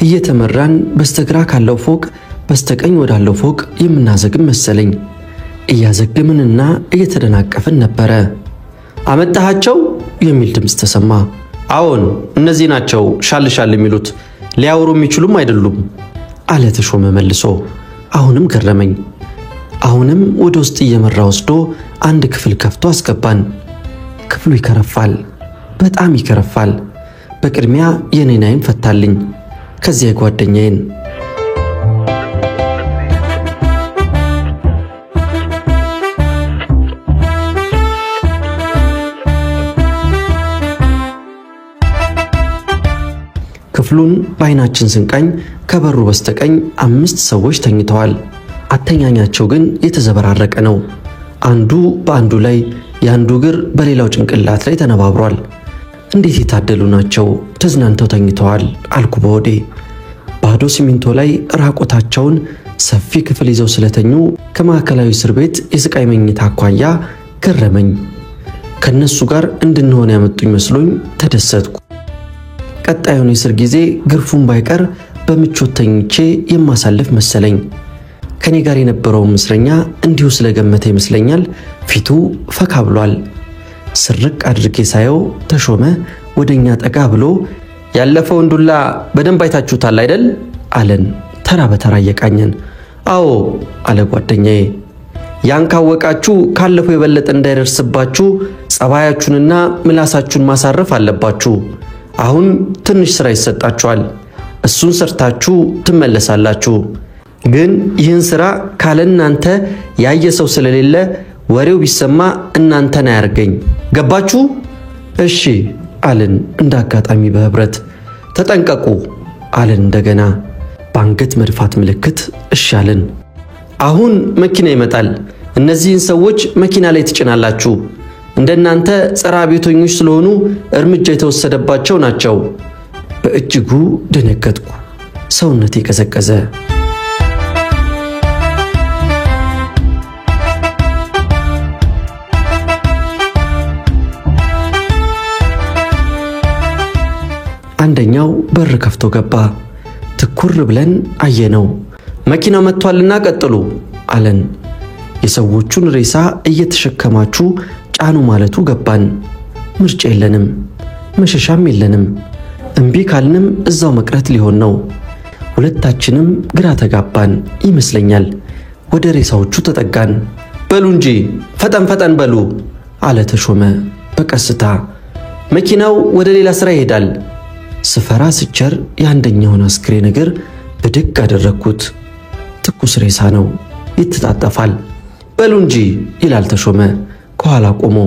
እየተመራን በስተግራ ካለው ፎቅ በስተቀኝ ወዳለው ፎቅ የምናዘግም መሰለኝ። እያዘግምንና እየተደናቀፍን ነበረ። አመጣሃቸው የሚል ድምፅ ተሰማ። አዎን እነዚህ ናቸው ሻልሻል የሚሉት፣ ሊያወሩ የሚችሉም አይደሉም አለ ተሾመ መልሶ። አሁንም ገረመኝ። አሁንም ወደ ውስጥ እየመራ ወስዶ አንድ ክፍል ከፍቶ አስገባን። ክፍሉ ይከረፋል፣ በጣም ይከረፋል። በቅድሚያ የኔን አይን ፈታልኝ፣ ከዚያ የጓደኛዬን። ክፍሉን በአይናችን ስንቃኝ ከበሩ በስተቀኝ 5 ሰዎች ተኝተዋል። አተኛኛቸው ግን የተዘበራረቀ ነው። አንዱ በአንዱ ላይ፣ የአንዱ እግር በሌላው ጭንቅላት ላይ ተነባብሯል። እንዴት የታደሉ ናቸው! ተዝናንተው ተኝተዋል አልኩ በሆዴ። ባዶ ሲሚንቶ ላይ ራቆታቸውን ሰፊ ክፍል ይዘው ስለተኙ ከማዕከላዊ እስር ቤት የስቃይ መኝታ አኳያ ገረመኝ። ከነሱ ጋር እንድንሆን ያመጡኝ መስሎኝ ተደሰትኩ። ቀጣዩን የእስር ጊዜ ግርፉን ባይቀር በምቾት ተኝቼ የማሳልፍ መሰለኝ። ከኔ ጋር የነበረው እስረኛ እንዲሁ ስለገመተ ይመስለኛል ፊቱ ፈካ ብሏል። ስርቅ አድርጌ ሳየው ተሾመ ወደኛ ጠጋ ብሎ ያለፈውን ዱላ በደንብ አይታችሁታል አይደል አለን፣ ተራ በተራ እየቃኘን። አዎ አለ ጓደኛዬ። ያን ካወቃችሁ ካለፈው የበለጠ እንዳይደርስባችሁ ጸባያችሁንና ምላሳችሁን ማሳረፍ አለባችሁ። አሁን ትንሽ ስራ ይሰጣችኋል። እሱን ሰርታችሁ ትመለሳላችሁ። ግን ይህን ስራ ካለናንተ ያየ ሰው ስለሌለ ወሬው ቢሰማ እናንተን አያርገኝ። ገባችሁ? እሺ አልን እንዳጋጣሚ በህብረት። ተጠንቀቁ አልን እንደገና በአንገት መድፋት ምልክት እሺ አልን። አሁን መኪና ይመጣል። እነዚህን ሰዎች መኪና ላይ ትጭናላችሁ። እንደናንተ ጸረ አብዮተኞች ስለሆኑ እርምጃ የተወሰደባቸው ናቸው። በእጅጉ ደነገጥኩ። ሰውነቴ ቀዘቀዘ። አንደኛው በር ከፍቶ ገባ። ትኩር ብለን አየነው። መኪናው መጥቷልና ቀጥሉ አለን። የሰዎቹን ሬሳ እየተሸከማችሁ ጫኑ ማለቱ ገባን። ምርጫ የለንም፣ መሸሻም የለንም። እምቢ ካልንም እዛው መቅረት ሊሆን ነው። ሁለታችንም ግራ ተጋባን ይመስለኛል። ወደ ሬሳዎቹ ተጠጋን። በሉ እንጂ ፈጠን ፈጠን በሉ አለ ተሾመ በቀስታ። መኪናው ወደ ሌላ ስራ ይሄዳል። ስፈራ ስቸር የአንደኛውን አስክሬን እግር ብድግ አደረግኩት። ትኩስ ሬሳ ነው፣ ይተጣጠፋል። በሉ እንጂ ይላል ተሾመ ከኋላ ቆሞ።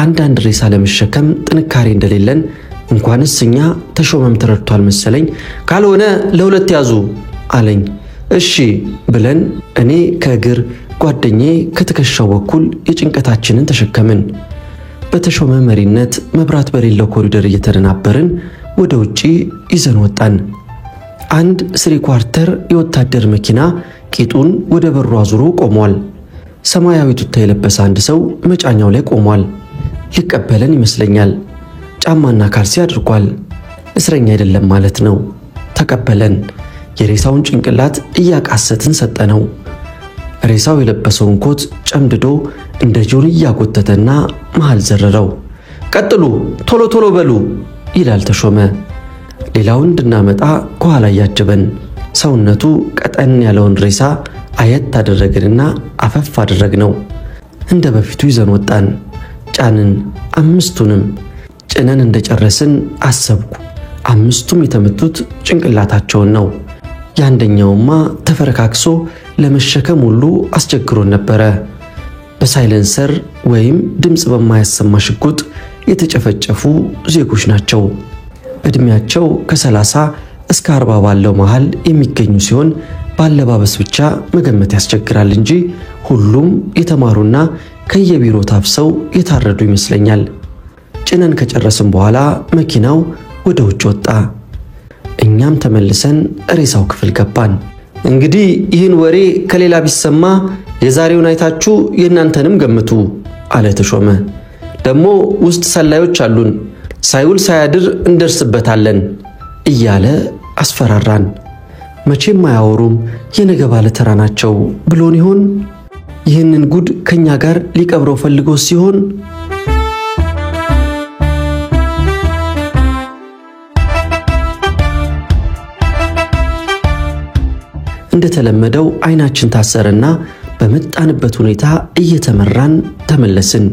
አንዳንድ ሬሳ ለመሸከም ጥንካሬ እንደሌለን እንኳንስ እኛ ተሾመም ተረድቷል መሰለኝ። ካልሆነ ለሁለት ያዙ አለኝ። እሺ ብለን እኔ ከእግር ጓደኛዬ ከትከሻው በኩል የጭንቀታችንን ተሸከምን። በተሾመ መሪነት መብራት በሌለው ኮሪደር እየተደናበርን ወደ ውጪ ይዘን ወጣን። አንድ 3 ኳርተር የወታደር መኪና ቂጡን ወደ በሩ አዙሮ ቆሟል። ሰማያዊ ቱታ የለበሰ አንድ ሰው መጫኛው ላይ ቆሟል። ሊቀበለን ይመስለኛል። ጫማና ካልሲ አድርጓል። እስረኛ አይደለም ማለት ነው። ተቀበለን። የሬሳውን ጭንቅላት እያቃሰትን ሰጠነው። ሬሳው የለበሰውን ኮት ጨምድዶ እንደ ጆን እያጎተተና መሃል ዘረረው። ቀጥሉ፣ ቶሎ ቶሎ በሉ ይላል ተሾመ። ሌላውን እንድናመጣ ከኋላ ያጀበን። ሰውነቱ ቀጠን ያለውን ሬሳ አየት አደረግንና አፈፍ አደረግነው። እንደ በፊቱ ይዘን ወጣን። ጫንን። 5ቱንም ጭነን እንደጨረስን አሰብኩ 5ቱም የተመቱት ጭንቅላታቸውን ነው። ያንደኛውማ ተፈረካክሶ ለመሸከም ሁሉ አስቸግሮን ነበረ። በሳይለንሰር ወይም ድምጽ በማያሰማ ሽጉጥ የተጨፈጨፉ ዜጎች ናቸው። እድሜያቸው ከ30 እስከ 40 ባለው መሃል የሚገኙ ሲሆን ባለባበስ ብቻ መገመት ያስቸግራል እንጂ ሁሉም የተማሩና ከየቢሮ ታፍሰው የታረዱ ይመስለኛል። ጭነን ከጨረስን በኋላ መኪናው ወደ ውጭ ወጣ። እኛም ተመልሰን ሬሳው ክፍል ገባን። እንግዲህ ይህን ወሬ ከሌላ ቢሰማ የዛሬውን አይታችሁ የእናንተንም ገምቱ አለ ተሾመ። ደግሞ ውስጥ ሰላዮች አሉን፣ ሳይውል ሳያድር እንደርስበታለን እያለ አስፈራራን። መቼም አያወሩም፣ የነገ ባለ ተራ ናቸው ብሎን ይሆን? ይህንን ጉድ ከኛ ጋር ሊቀብረው ፈልጎ ሲሆን? እንደተለመደው አይናችን ታሰረና በመጣንበት ሁኔታ እየተመራን ተመለስን።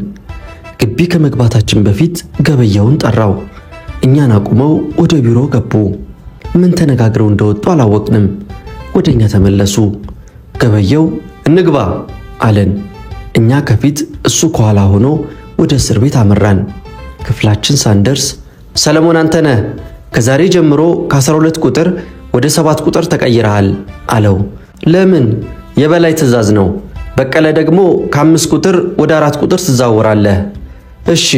ግቢ ከመግባታችን በፊት ገበያውን ጠራው። እኛን አቁመው ወደ ቢሮ ገቡ። ምን ተነጋግረው እንደወጡ አላወቅንም። ወደኛ ተመለሱ። ገበያው እንግባ አለን። እኛ ከፊት እሱ ከኋላ ሆኖ ወደ እስር ቤት አመራን። ክፍላችን ሳንደርስ ሰለሞን አንተነህ ከዛሬ ጀምሮ ከ12 ቁጥር ወደ 7 ቁጥር ተቀይረሃል አለው። ለምን? የበላይ ትዕዛዝ ነው። በቀለ ደግሞ ከ5 ቁጥር ወደ 4 ቁጥር ትዛወራለህ። እሺ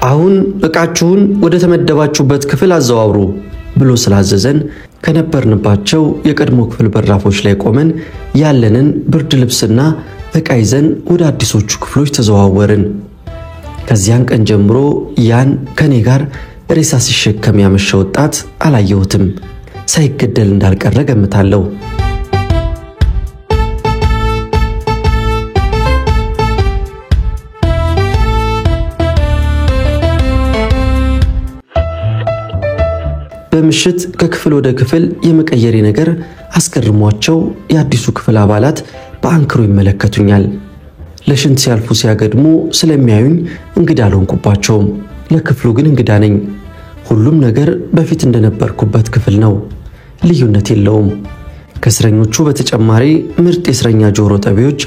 አሁን ዕቃችሁን ወደ ተመደባችሁበት ክፍል አዘዋውሩ ብሎ ስላዘዘን ከነበርንባቸው የቀድሞ ክፍል በራፎች ላይ ቆመን ያለንን ብርድ ልብስና ዕቃ ይዘን ወደ አዲሶቹ ክፍሎች ተዘዋወርን። ከዚያን ቀን ጀምሮ ያን ከኔ ጋር ሬሳ ሲሸከም ያመሸ ወጣት አላየሁትም። ሳይገደል እንዳልቀረ ገምታለሁ። በምሽት ከክፍል ወደ ክፍል የመቀየሬ ነገር አስገርሟቸው የአዲሱ ክፍል አባላት በአንክሮ ይመለከቱኛል። ለሽንት ሲያልፉ ሲያገድሙ ስለሚያዩኝ እንግዳ አልሆንኩባቸውም። ለክፍሉ ግን እንግዳ ነኝ። ሁሉም ነገር በፊት እንደነበርኩበት ክፍል ነው። ልዩነት የለውም። ከእስረኞቹ በተጨማሪ ምርጥ የእስረኛ ጆሮ ጠቢዎች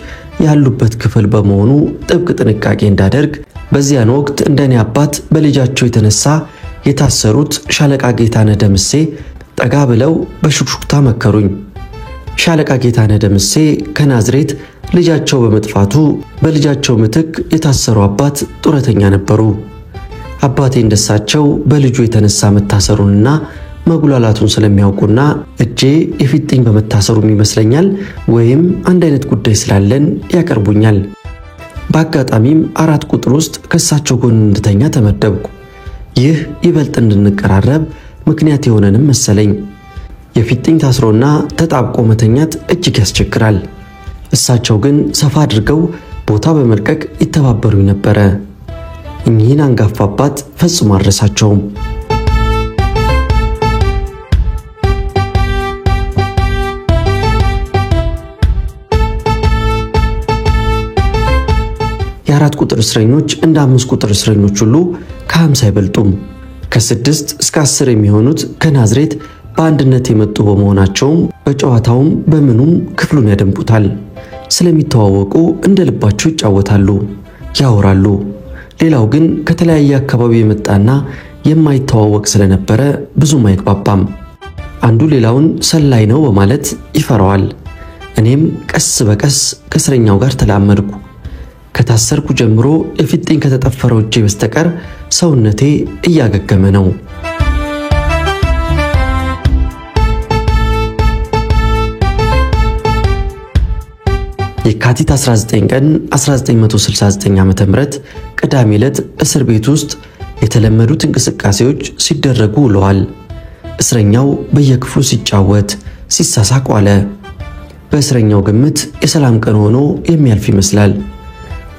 ያሉበት ክፍል በመሆኑ ጥብቅ ጥንቃቄ እንዳደርግ በዚያን ወቅት እንደኔ አባት በልጃቸው የተነሳ የታሰሩት ሻለቃ ጌታነህ ደምሴ ጠጋ ብለው በሹክሹክታ መከሩኝ። ሻለቃ ጌታነህ ደምሴ ከናዝሬት ልጃቸው በመጥፋቱ በልጃቸው ምትክ የታሰሩ አባት ጡረተኛ ነበሩ። አባቴ እንደሳቸው በልጁ የተነሳ መታሰሩንና መጉላላቱን ስለሚያውቁና እጄ የፊጥኝ በመታሰሩም ይመስለኛል ወይም አንድ አይነት ጉዳይ ስላለን ያቀርቡኛል። በአጋጣሚም 4 ቁጥር ውስጥ ከሳቸው ጎን እንድተኛ ተመደብኩ። ይህ ይበልጥ እንድንቀራረብ ምክንያት የሆነንም መሰለኝ። የፊጥኝ ታስሮና ተጣብቆ መተኛት እጅግ ያስቸግራል። እሳቸው ግን ሰፋ አድርገው ቦታ በመልቀቅ ይተባበሩኝ ነበረ። እኚህን አንጋፋ አባት ፈጽሞ አልረሳቸውም። የ4 ቁጥር እስረኞች እንደ 5 ቁጥር እስረኞች ሁሉ ከ50 አይበልጡም። ከ6 እስከ 10 የሚሆኑት ከናዝሬት በአንድነት የመጡ በመሆናቸውም በጨዋታውም በምኑም ክፍሉን ያደምቁታል። ስለሚተዋወቁ እንደ ልባቸው ይጫወታሉ፣ ያወራሉ። ሌላው ግን ከተለያየ አካባቢ የመጣና የማይተዋወቅ ስለነበረ ብዙም አይግባባም። አንዱ ሌላውን ሰላይ ነው በማለት ይፈራዋል። እኔም ቀስ በቀስ ከእስረኛው ጋር ተላመድኩ። ከታሰርኩ ጀምሮ የፊጥኝ ከተጠፈረው እጄ በስተቀር ሰውነቴ እያገገመ ነው። የካቲት 19 ቀን 1969 ዓ.ም ቅዳሜ ዕለት እስር ቤት ውስጥ የተለመዱት እንቅስቃሴዎች ሲደረጉ ውለዋል። እስረኛው በየክፍሉ ሲጫወት ሲሳሳቅ ዋለ። በእስረኛው ግምት የሰላም ቀን ሆኖ የሚያልፍ ይመስላል።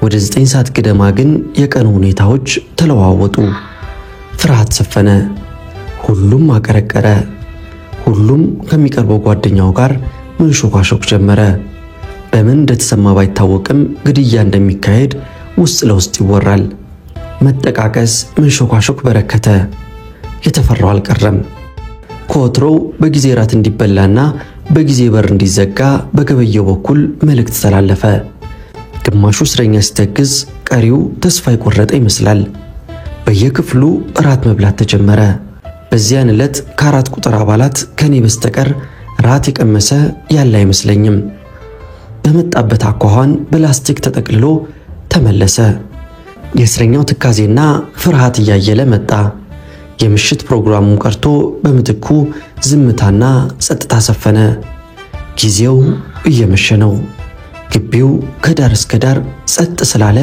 ወደ 9 ሰዓት ገደማ ግን የቀኑ ሁኔታዎች ተለዋወጡ። ፍርሃት ሰፈነ። ሁሉም አቀረቀረ። ሁሉም ከሚቀርበው ጓደኛው ጋር መንሾካሾክ ጀመረ። በምን እንደተሰማ ባይታወቅም ግድያ እንደሚካሄድ ውስጥ ለውስጥ ይወራል። መጠቃቀስ፣ መንሾካሾክ በረከተ። የተፈራው አልቀረም። ከወትሮው በጊዜ ራት እንዲበላና በጊዜ በር እንዲዘጋ በገበየው በኩል መልእክት ተላለፈ። ግማሹ እስረኛ ሲተክዝ፣ ቀሪው ተስፋ የቆረጠ ይመስላል። በየክፍሉ ራት መብላት ተጀመረ። በዚያን ዕለት ከ4 ቁጥር አባላት ከኔ በስተቀር ራት የቀመሰ ያለ አይመስለኝም። በመጣበት አኳኋን በላስቲክ ተጠቅልሎ ተመለሰ። የእስረኛው ትካዜና ፍርሃት እያየለ መጣ። የምሽት ፕሮግራሙ ቀርቶ በምትኩ ዝምታና ጸጥታ ሰፈነ። ጊዜው እየመሸ ነው። ግቢው ከዳር እስከ ዳር ጸጥ ስላለ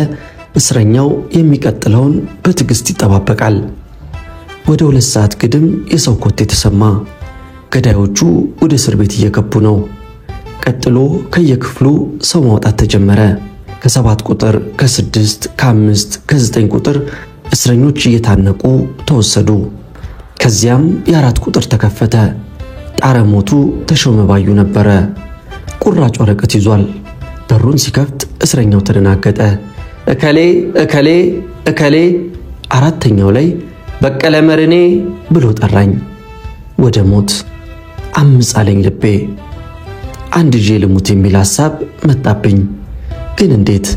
እስረኛው የሚቀጥለውን በትዕግስት ይጠባበቃል። ወደ 2 ሰዓት ግድም የሰው ኮቴ ተሰማ። ገዳዮቹ ወደ እስር ቤት እየገቡ ነው። ቀጥሎ ከየክፍሉ ሰው ማውጣት ተጀመረ። ከ7 ቁጥር፣ ከ6፣ ከ5፣ ከ9 ቁጥር እስረኞች እየታነቁ ተወሰዱ። ከዚያም የ4 ቁጥር ተከፈተ። ጣረሞቱ ተሾመ ባዩ ነበረ። ቁራጭ ወረቀት ይዟል። በሩን ሲከፍት እስረኛው ተደናገጠ። እከሌ እከሌ እከሌ። 4ኛው ላይ በቀለ መርኔ ብሎ ጠራኝ። ወደ ሞት አምጻለኝ ልቤ። አንድ እጄ ልሙት የሚል ሐሳብ መጣብኝ። ግን እንዴት?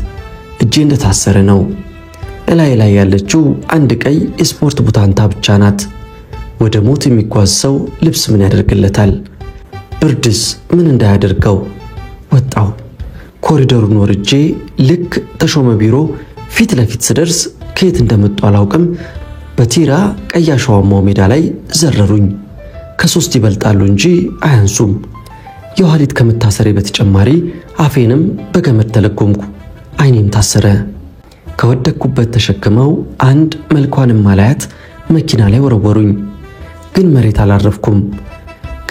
እጄ እንደታሰረ ነው። እላይ ላይ ያለችው አንድ ቀይ የስፖርት ቡታንታ ብቻ ናት። ወደ ሞት የሚጓዝ ሰው ልብስ ምን ያደርግለታል? ብርድስ ምን እንዳያደርገው? ወጣው። ኮሪደሩን ወርጄ ልክ ተሾመ ቢሮ ፊት ለፊት ስደርስ ከየት እንደመጡ አላውቅም፣ በቲራ ቀይ አሸዋማው ሜዳ ላይ ዘረሩኝ። ከ3 ይበልጣሉ እንጂ አያንሱም። የኋሊት ከመታሰሬ በተጨማሪ አፌንም በገመድ ተለጎምኩ። አይኔም ታሰረ። ከወደኩበት ተሸክመው አንድ መልኳንም ማላያት መኪና ላይ ወረወሩኝ። ግን መሬት አላረፍኩም።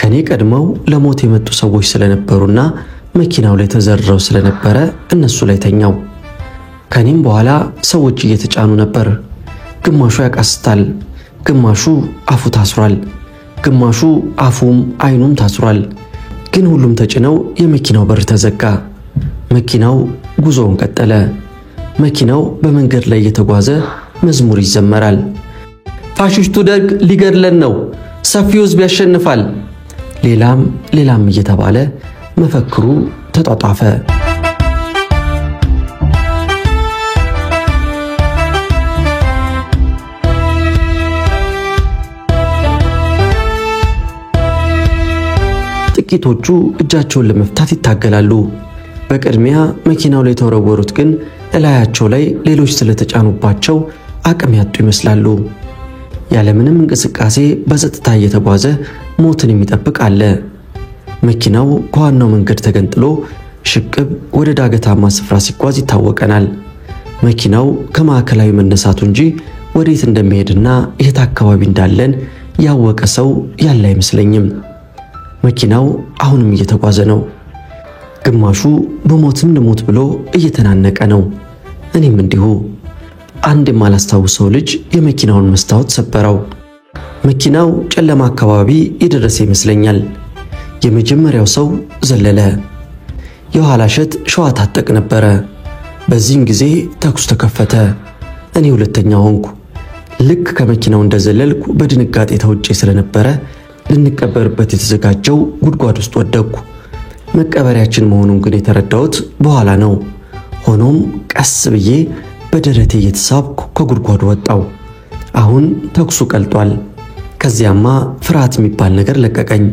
ከኔ ቀድመው ለሞት የመጡ ሰዎች ስለነበሩና መኪናው ላይ ተዘርረው ስለነበረ እነሱ ላይ ተኛው። ከኔም በኋላ ሰዎች እየተጫኑ ነበር። ግማሹ ያቃስታል፣ ግማሹ አፉ ታስሯል፣ ግማሹ አፉም አይኑም ታስሯል። ግን ሁሉም ተጭነው የመኪናው በር ተዘጋ። መኪናው ጉዞውን ቀጠለ። መኪናው በመንገድ ላይ እየተጓዘ መዝሙር ይዘመራል። ፋሽስቱ ደርግ ሊገድለን ነው፣ ሰፊው ሕዝብ ያሸንፋል፣ ሌላም እየተባለ መፈክሩ ተጧጧፈ። ጥቂቶቹ እጃቸውን ለመፍታት ይታገላሉ። በቅድሚያ መኪናው ላይ ተወረወሩት ግን እላያቸው ላይ ሌሎች ስለተጫኑባቸው አቅም ያጡ ይመስላሉ። ያለምንም እንቅስቃሴ በጸጥታ እየተጓዘ ሞትን የሚጠብቅ አለ። መኪናው ከዋናው መንገድ ተገንጥሎ ሽቅብ ወደ ዳገታማ ስፍራ ሲጓዝ ይታወቀናል። መኪናው ከማዕከላዊ መነሳቱ እንጂ ወዴት እንደሚሄድና የት አካባቢ እንዳለን ያወቀ ሰው ያለ አይመስለኝም። መኪናው አሁንም እየተጓዘ ነው። ግማሹ በሞትም ልሞት ብሎ እየተናነቀ ነው። እኔም እንዲሁ። አንድ የማላስታውሰው ልጅ የመኪናውን መስታወት ሰበረው። መኪናው ጨለማ አካባቢ የደረሰ ይመስለኛል። የመጀመሪያው ሰው ዘለለ። የኋላ ሸት ሸዋ ታጠቅ ነበረ። በዚህም ጊዜ ተኩስ ተከፈተ። እኔ ሁለተኛው ሆንኩ። ልክ ከመኪናው እንደዘለልኩ በድንጋጤ ተውጬ ስለነበረ ልንቀበርበት የተዘጋጀው ጉድጓድ ውስጥ ወደቅኩ። መቀበሪያችን መሆኑን ግን የተረዳሁት በኋላ ነው። ሆኖም ቀስ ብዬ በደረቴ እየተሳብኩ ከጉድጓዱ ወጣው። አሁን ተኩሱ ቀልጧል። ከዚያማ ፍርሃት የሚባል ነገር ለቀቀኝ።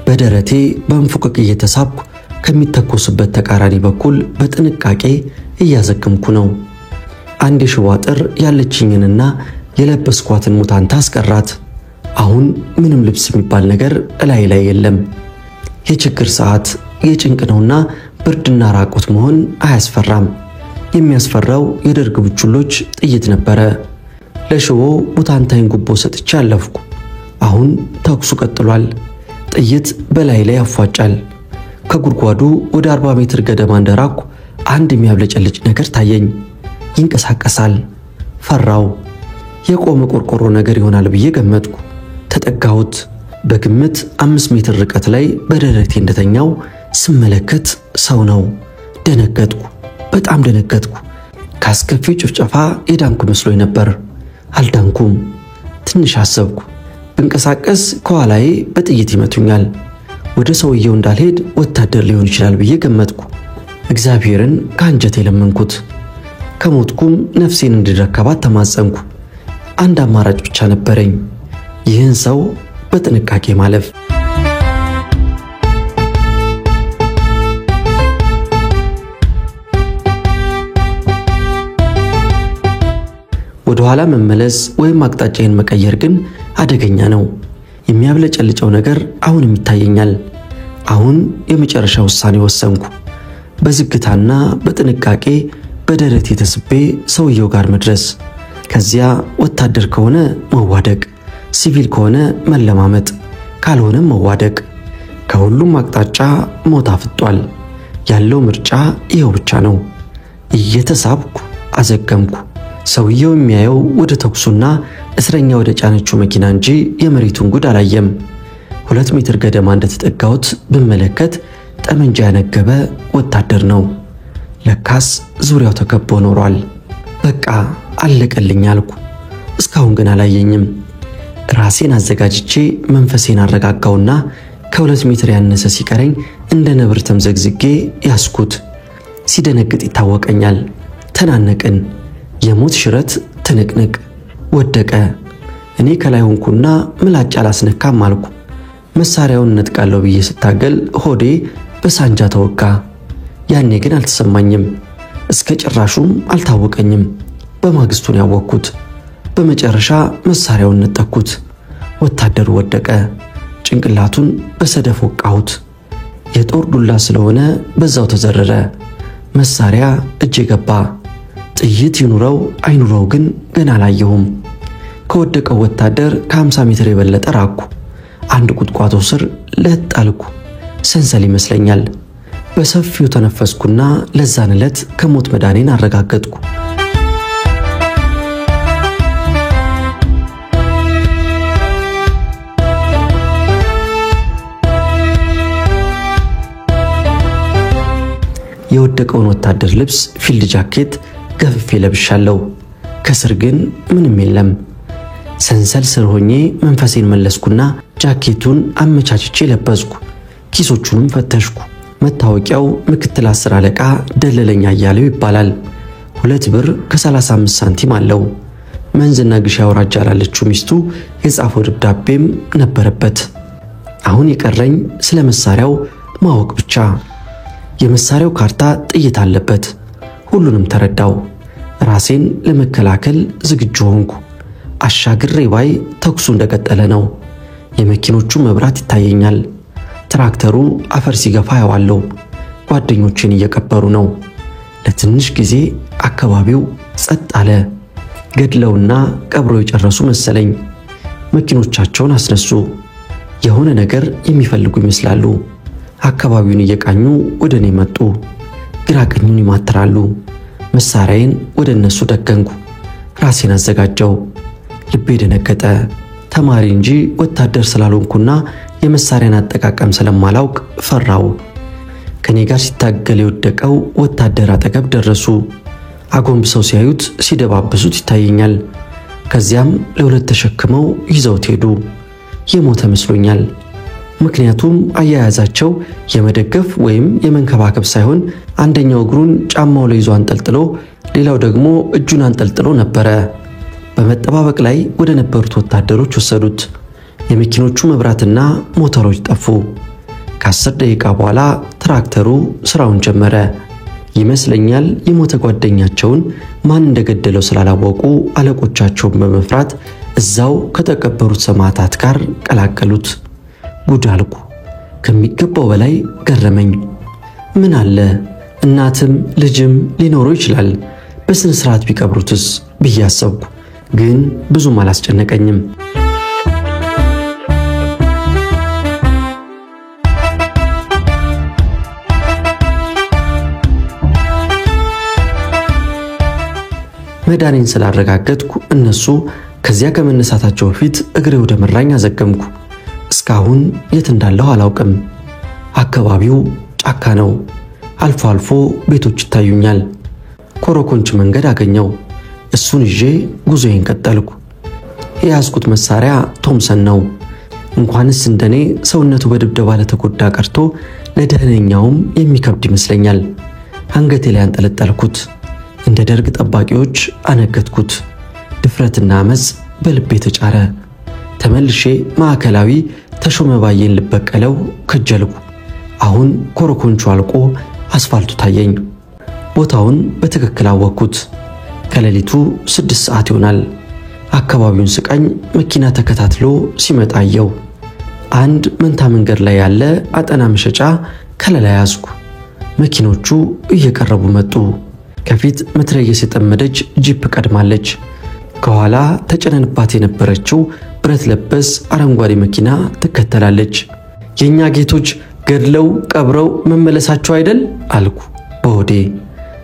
በደረቴ በእንፉቅቅ እየተሳብኩ ከሚተኮስበት ተቃራኒ በኩል በጥንቃቄ እያዘግምኩ ነው። አንድ የሽቦ አጥር ያለችኝንና የለበስኳትን ሙታንታ አስቀራት። አሁን ምንም ልብስ የሚባል ነገር እላይ ላይ የለም። የችግር ሰዓት የጭንቅ ነውና ብርድና ራቆት መሆን አያስፈራም። የሚያስፈራው የደርግ ቡችሎች ጥይት ነበረ። ለሽቦ ሙታንታይን ጉቦ ሰጥቼ አለፍኩ። አሁን ተኩሱ ቀጥሏል። ጥይት በላይ ላይ ያፏጫል። ከጉድጓዱ ወደ 40 ሜትር ገደማ እንደራኩ አንድ የሚያብለጨልጭ ነገር ታየኝ። ይንቀሳቀሳል። ፈራው። የቆመ ቆርቆሮ ነገር ይሆናል ብዬ ገመትኩ። ተጠጋሁት። በግምት 5 ሜትር ርቀት ላይ በደረቴ እንደተኛው ስመለከት ሰው ነው። ደነገጥኩ። በጣም ደነገጥኩ። ካስከፊው ጭፍጨፋ የዳንኩ መስሎኝ ነበር። አልዳንኩም። ትንሽ አሰብኩ። ብንቀሳቀስ ከኋላዬ በጥይት ይመቱኛል። ወደ ሰውየው እንዳልሄድ ወታደር ሊሆን ይችላል ብዬ ገመትኩ። እግዚአብሔርን ከአንጀቴ ለመንኩት። ከሞትኩም ነፍሴን እንድረከባት ተማጸንኩ። አንድ አማራጭ ብቻ ነበረኝ፣ ይህን ሰው በጥንቃቄ ማለፍ። ወደ ኋላ መመለስ ወይም አቅጣጫዬን መቀየር ግን አደገኛ ነው። የሚያብለጨልጨው ነገር አሁንም ይታየኛል። አሁን የመጨረሻ ውሳኔ ወሰንኩ። በዝግታና በጥንቃቄ በደረቴ ተስቤ ሰውየው ጋር መድረስ። ከዚያ ወታደር ከሆነ መዋደቅ፣ ሲቪል ከሆነ መለማመጥ፣ ካልሆነም መዋደቅ። ከሁሉም አቅጣጫ ሞት አፍጧል። ያለው ምርጫ ይኸው ብቻ ነው። እየተሳብኩ አዘገምኩ። ሰውየው የሚያየው ወደ ተኩሱና እስረኛ ወደ ጫነችው መኪና እንጂ የመሬቱን ጉድ አላየም። 2 ሜትር ገደማ እንደተጠጋሁት ብመለከት ጠመንጃ ያነገበ ወታደር ነው። ለካስ ዙሪያው ተከቦ ኖሯል። በቃ አለቀልኝ አልኩ። እስካሁን ግን አላየኝም። ራሴን አዘጋጅቼ መንፈሴን አረጋጋውና ከ2 ሜትር ያነሰ ሲቀረኝ እንደ ነብር ተምዘግዝጌ ያስኩት። ሲደነግጥ ይታወቀኛል። ተናነቅን። የሞት ሽረት ትንቅንቅ። ወደቀ። እኔ ከላይ ሆንኩና ምላጭ አላስነካም አልኩ። መሳሪያውን ነጥቃለሁ ብዬ ስታገል ሆዴ በሳንጃ ተወጋ። ያኔ ግን አልተሰማኝም። እስከ ጭራሹም አልታወቀኝም። በማግስቱን ያወቅኩት። በመጨረሻ መሳሪያውን ነጠቅኩት። ወታደሩ ወደቀ። ጭንቅላቱን በሰደፍ ወቃሁት። የጦር ዱላ ስለሆነ በዛው ተዘረረ። መሳሪያ እጄ ገባ። ጥይት ይኑረው አይኑረው ግን ገና አላየሁም። ከወደቀው ወታደር ከ50 ሜትር የበለጠ ራቅኩ። አንድ ቁጥቋጦ ስር ለጣልኩ። ሰንሰል ይመስለኛል። በሰፊው ተነፈስኩና ለዛን ዕለት ከሞት መዳኔን አረጋገጥኩ። የወደቀውን ወታደር ልብስ ፊልድ ጃኬት ገፍፌ ለብሻለሁ። ከስር ግን ምንም የለም። ሰንሰል ስር ሆኜ መንፈሴን መለስኩና ጃኬቱን አመቻችቼ ለበስኩ። ኪሶቹንም ፈተሽኩ። መታወቂያው ምክትል 10 አለቃ ደለለኛ እያለው ይባላል። 2 ብር ከ35 ሳንቲም አለው። መንዝና ግሽ አውራጃ ላለችው ሚስቱ የጻፈው ደብዳቤም ነበረበት። አሁን የቀረኝ ስለ መሳሪያው ማወቅ ብቻ። የመሳሪያው ካርታ ጥይት አለበት። ሁሉንም ተረዳው። ራሴን ለመከላከል ዝግጁ ሆንኩ። አሻግሬ ባይ ተኩሱ እንደቀጠለ ነው። የመኪኖቹ መብራት ይታየኛል። ትራክተሩ አፈር ሲገፋ ያዋለው። ጓደኞቼን እየቀበሩ ነው። ለትንሽ ጊዜ አካባቢው ጸጥ አለ። ገድለውና ቀብረው የጨረሱ መሰለኝ። መኪኖቻቸውን አስነሱ። የሆነ ነገር የሚፈልጉ ይመስላሉ። አካባቢውን እየቃኙ ወደኔ መጡ። ግራ ቀኙን ይማትራሉ። መሳሪያዬን ወደ እነሱ ደገንኩ። ራሴን አዘጋጀው። ልቤ ደነገጠ። ተማሪ እንጂ ወታደር ስላልሆንኩና የመሳሪያን አጠቃቀም ስለማላውቅ ፈራው። ከኔ ጋር ሲታገል የወደቀው ወታደር አጠገብ ደረሱ። አጎንብሰው ሲያዩት ሲደባብሱት ይታየኛል። ከዚያም ለሁለት ተሸክመው ይዘውት ሄዱ። የሞተ መስሎኛል። ምክንያቱም አያያዛቸው የመደገፍ ወይም የመንከባከብ ሳይሆን አንደኛው እግሩን ጫማው ላይ ይዞ አንጠልጥሎ ሌላው ደግሞ እጁን አንጠልጥሎ ነበረ። በመጠባበቅ ላይ ወደ ነበሩት ወታደሮች ወሰዱት። የመኪኖቹ መብራትና ሞተሮች ጠፉ። ከ10 ደቂቃ በኋላ ትራክተሩ ስራውን ጀመረ። ይመስለኛል የሞተ ጓደኛቸውን ማን እንደገደለው ስላላወቁ አለቆቻቸውን በመፍራት እዛው ከተቀበሩት ሰማዕታት ጋር ቀላቀሉት። ጉድ አልኩ። ከሚገባው በላይ ገረመኝ። ምን አለ እናትም ልጅም ሊኖሩ ይችላል፣ በስነ ስርዓት ቢቀብሩትስ ብዬ አሰብኩ። ግን ብዙም አላስጨነቀኝም። መዳኔን ስላረጋገጥኩ እነሱ ከዚያ ከመነሳታቸው በፊት እግሬ ወደ መራኝ አዘገምኩ። እስካሁን የት እንዳለሁ አላውቅም። አካባቢው ጫካ ነው። አልፎ አልፎ ቤቶች ይታዩኛል። ኮረኮንች መንገድ አገኘው። እሱን ይዤ ጉዞዬን ቀጠልኩ። የያዝኩት መሳሪያ ቶምሰን ነው። እንኳንስ እንደኔ ሰውነቱ በድብደባ ለተጎዳ ቀርቶ ለደህነኛውም የሚከብድ ይመስለኛል። አንገቴ ላይ አንጠለጠልኩት። እንደ ደርግ ጠባቂዎች አነገትኩት። ድፍረትና አመጽ በልቤ ተጫረ። ተመልሼ ማዕከላዊ ተሾመ ባየን ልበቀለው ከጀልኩ። አሁን ኮረኮንቹ አልቆ አስፋልቱ ታየኝ። ቦታውን በትክክል አወቅኩት። ከሌሊቱ 6 ሰዓት ይሆናል። አካባቢውን ስቃኝ መኪና ተከታትሎ ሲመጣ አየው። አንድ መንታ መንገድ ላይ ያለ አጠና መሸጫ ከለላ ያዝኩ። መኪኖቹ እየቀረቡ መጡ። ከፊት መትረየስ የጠመደች ጂፕ ቀድማለች። ከኋላ ተጨነንባት የነበረችው ብረት ለበስ አረንጓዴ መኪና ትከተላለች። የኛ ጌቶች ገድለው ቀብረው መመለሳቸው አይደል አልኩ በሆዴ።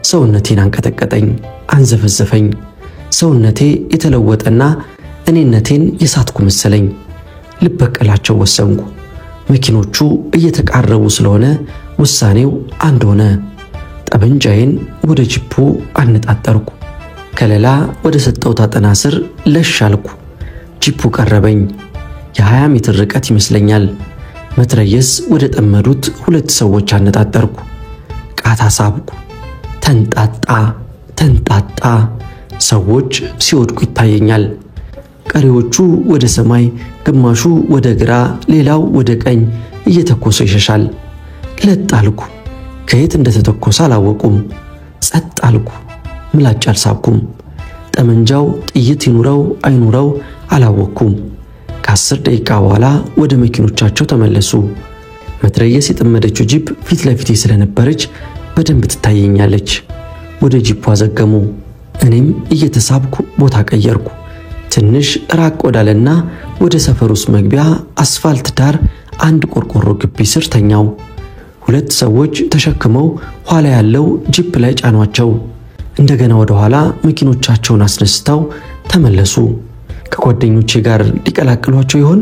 ሰውነቴን አንቀጠቀጠኝ፣ አንዘፈዘፈኝ። ሰውነቴ የተለወጠና እኔነቴን የሳትኩ መሰለኝ። ልበቀላቸው ወሰንኩ። መኪኖቹ እየተቃረቡ ስለሆነ ውሳኔው አንድ ሆነ። ጠበንጃዬን ወደ ጂፑ አነጣጠርኩ። ከለላ ወደ ሰጠው ታጠና ስር ለሻልኩ። ጂፑ ቀረበኝ። የ20 ሜትር ርቀት ይመስለኛል። መትረየስ ወደ ጠመዱት 2 ሰዎች አነጣጠርኩ። ቃታ ሳብኩ። ተንጣጣ። ሰዎች ሲወድቁ ይታየኛል። ቀሪዎቹ ወደ ሰማይ፣ ግማሹ ወደ ግራ፣ ሌላው ወደ ቀኝ እየተኮሰ ይሸሻል። ለጥ አልኩ። ከየት እንደተተኮሰ አላወቁም። ጸጥ አልኩ። ምላጭ አልሳብኩም። ጠመንጃው ጥይት ይኑረው አይኑረው አላወቅኩም። ከ10 ደቂቃ በኋላ ወደ መኪኖቻቸው ተመለሱ። መትረየስ የጠመደችው ጂፕ ፊት ለፊቴ ስለነበረች በደንብ ትታየኛለች። ወደ ጂፑ አዘገሙ። እኔም እየተሳብኩ ቦታ ቀየርኩ። ትንሽ ራቅ ወዳለና ወደ ሰፈር ውስጥ መግቢያ አስፋልት ዳር አንድ ቆርቆሮ ግቢ ስር ተኛው። 2 ሰዎች ተሸክመው ኋላ ያለው ጂፕ ላይ ጫኗቸው። እንደገና ወደ ኋላ መኪኖቻቸውን አስነስተው ተመለሱ። ከጓደኞቼ ጋር ሊቀላቅሏቸው ይሆን?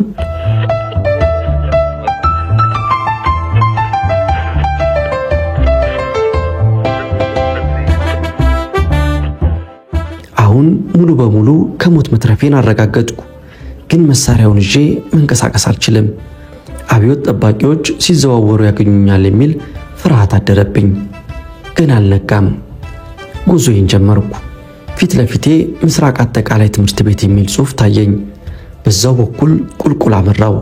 አሁን ሙሉ በሙሉ ከሞት መትረፌን አረጋገጥኩ። ግን መሳሪያውን ይዤ መንቀሳቀስ አልችልም። አብዮት ጠባቂዎች ሲዘዋወሩ ያገኙኛል የሚል ፍርሃት አደረብኝ። ግን አልነጋም። ጉዞዬን ጀመርኩ። ፊት ለፊቴ ምስራቅ አጠቃላይ ትምህርት ቤት የሚል ጽሑፍ ታየኝ። በዛው በኩል ቁልቁል አመራው።